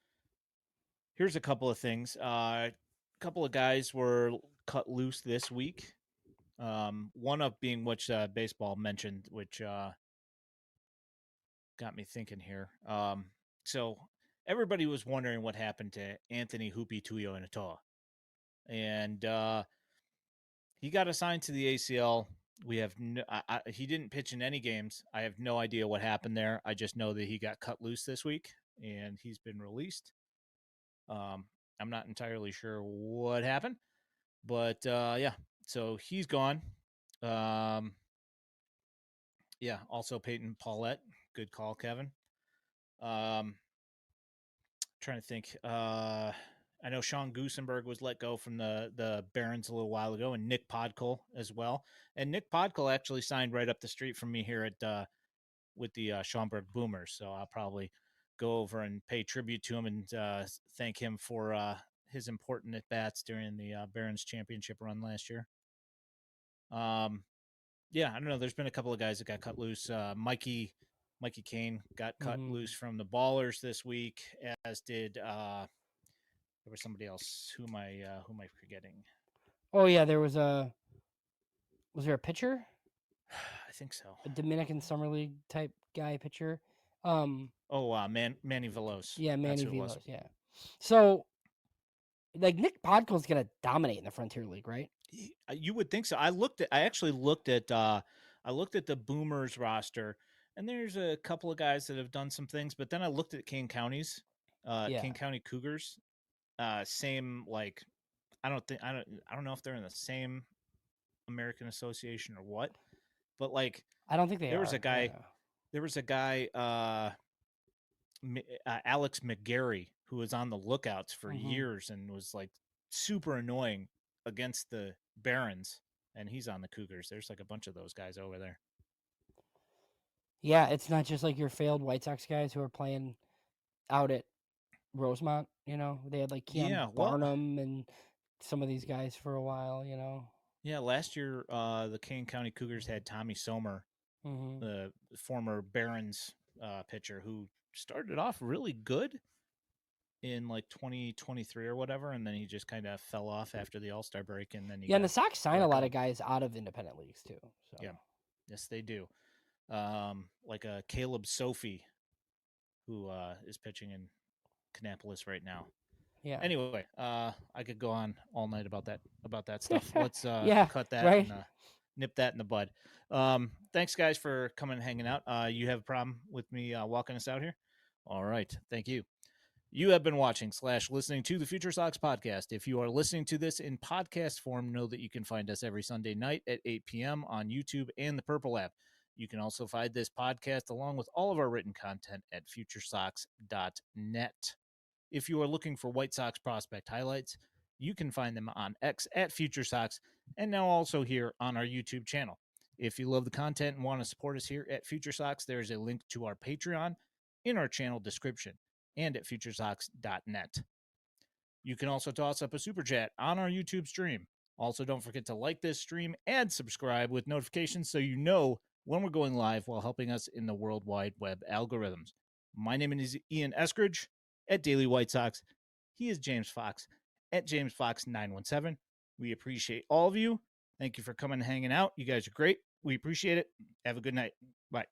[SPEAKER 1] here's a couple of things. A couple of guys were cut loose this week. One of being which baseball mentioned, which got me thinking here. So everybody was wondering what happened to Anthony Hoopy Tuyo Inatoa, and he got assigned to the ACL. We have he didn't pitch in any games. I have no idea what happened there. I just know that he got cut loose this week and he's been released. Um, I'm not entirely sure what happened, but yeah, so he's gone. Um, yeah, also Peyton Paulette. Good call, Kevin. Um, trying to think. I know Sean Goosenberg was let go from the Barons a little while ago, and Nick Podkul as well. And Nick Podkul actually signed right up the street from me here at with the Schaumburg Boomers. So I'll probably go over and pay tribute to him and thank him for his important at bats during the Barons championship run last year. Yeah, I don't know. There's been a couple of guys that got cut loose. Mikey Kane got cut
[SPEAKER 2] Mm-hmm.
[SPEAKER 1] loose from the Ballers this week, as did there was somebody else. Who am I forgetting?
[SPEAKER 2] Oh yeah, was there a pitcher,
[SPEAKER 1] I think so.
[SPEAKER 2] a Dominican Summer League type guy pitcher? Um,
[SPEAKER 1] Oh, Manny Veloz.
[SPEAKER 2] yeah,
[SPEAKER 1] That's
[SPEAKER 2] Manny
[SPEAKER 1] who it was.
[SPEAKER 2] Vilos. Yeah. So like Nick Podkol's gonna dominate in the Frontier League, right?
[SPEAKER 1] You would think so. I actually looked at I looked at the Boomers roster, and there's a couple of guys that have done some things, but then I looked at
[SPEAKER 2] Yeah.
[SPEAKER 1] King County Cougars. Same, like, I don't know if they're in the same American Association or what, but like
[SPEAKER 2] I don't think they
[SPEAKER 1] there was a
[SPEAKER 2] are.
[SPEAKER 1] guy
[SPEAKER 2] Yeah.
[SPEAKER 1] there was a guy Alex McGarry, who was on the lookouts for
[SPEAKER 2] Mm-hmm.
[SPEAKER 1] years and was like super annoying against the Barons, and he's on the Cougars. There's like a bunch of those guys over there.
[SPEAKER 2] Yeah, it's not just like your failed White Sox guys who are playing out at Rosemont. They had like Keon
[SPEAKER 1] Yeah, well,
[SPEAKER 2] Barnum and some of these guys for a while.
[SPEAKER 1] yeah. Last year, the Kane County Cougars had Tommy Somer,
[SPEAKER 2] Mm-hmm.
[SPEAKER 1] the former Barons pitcher, who started off really good in like 2023 or whatever, and then he just kind of fell off after the All Star break, and then he
[SPEAKER 2] Yeah, and the
[SPEAKER 1] got
[SPEAKER 2] Sox sign a
[SPEAKER 1] let
[SPEAKER 2] lot
[SPEAKER 1] go.
[SPEAKER 2] of guys out of independent leagues too. So
[SPEAKER 1] Yeah, yes, they do. Like a Caleb Sophie, who is pitching in Kannapolis right now.
[SPEAKER 2] yeah,
[SPEAKER 1] Anyway, I could go on all night about that stuff. Let's
[SPEAKER 2] yeah,
[SPEAKER 1] cut that
[SPEAKER 2] right.
[SPEAKER 1] and nip that in the bud. Thanks, guys, for coming and hanging out. You have a problem with me walking us out here? All right, thank you. You have been watching / listening to the Future Sox podcast. If you are listening to this in podcast form, know that you can find us every Sunday night at 8 p.m. on YouTube and the Purple app. You can also find this podcast along with all of our written content at futuresox.net. If you are looking for White Sox prospect highlights, you can find them on X at Future Sox and now also here on our YouTube channel. If you love the content and want to support us here at Future Sox, there is a link to our Patreon in our channel description and at futuresox.net. You can also toss up a super chat on our YouTube stream. Also, don't forget to like this stream and subscribe with notifications so you know when we're going live while helping us in the World Wide Web algorithms. My name is Ian Eskridge at Daily White Sox. He is James Fox at James Fox 917. We appreciate all of you. Thank you for coming and hanging out. You guys are great. We appreciate it. Have a good night. Bye.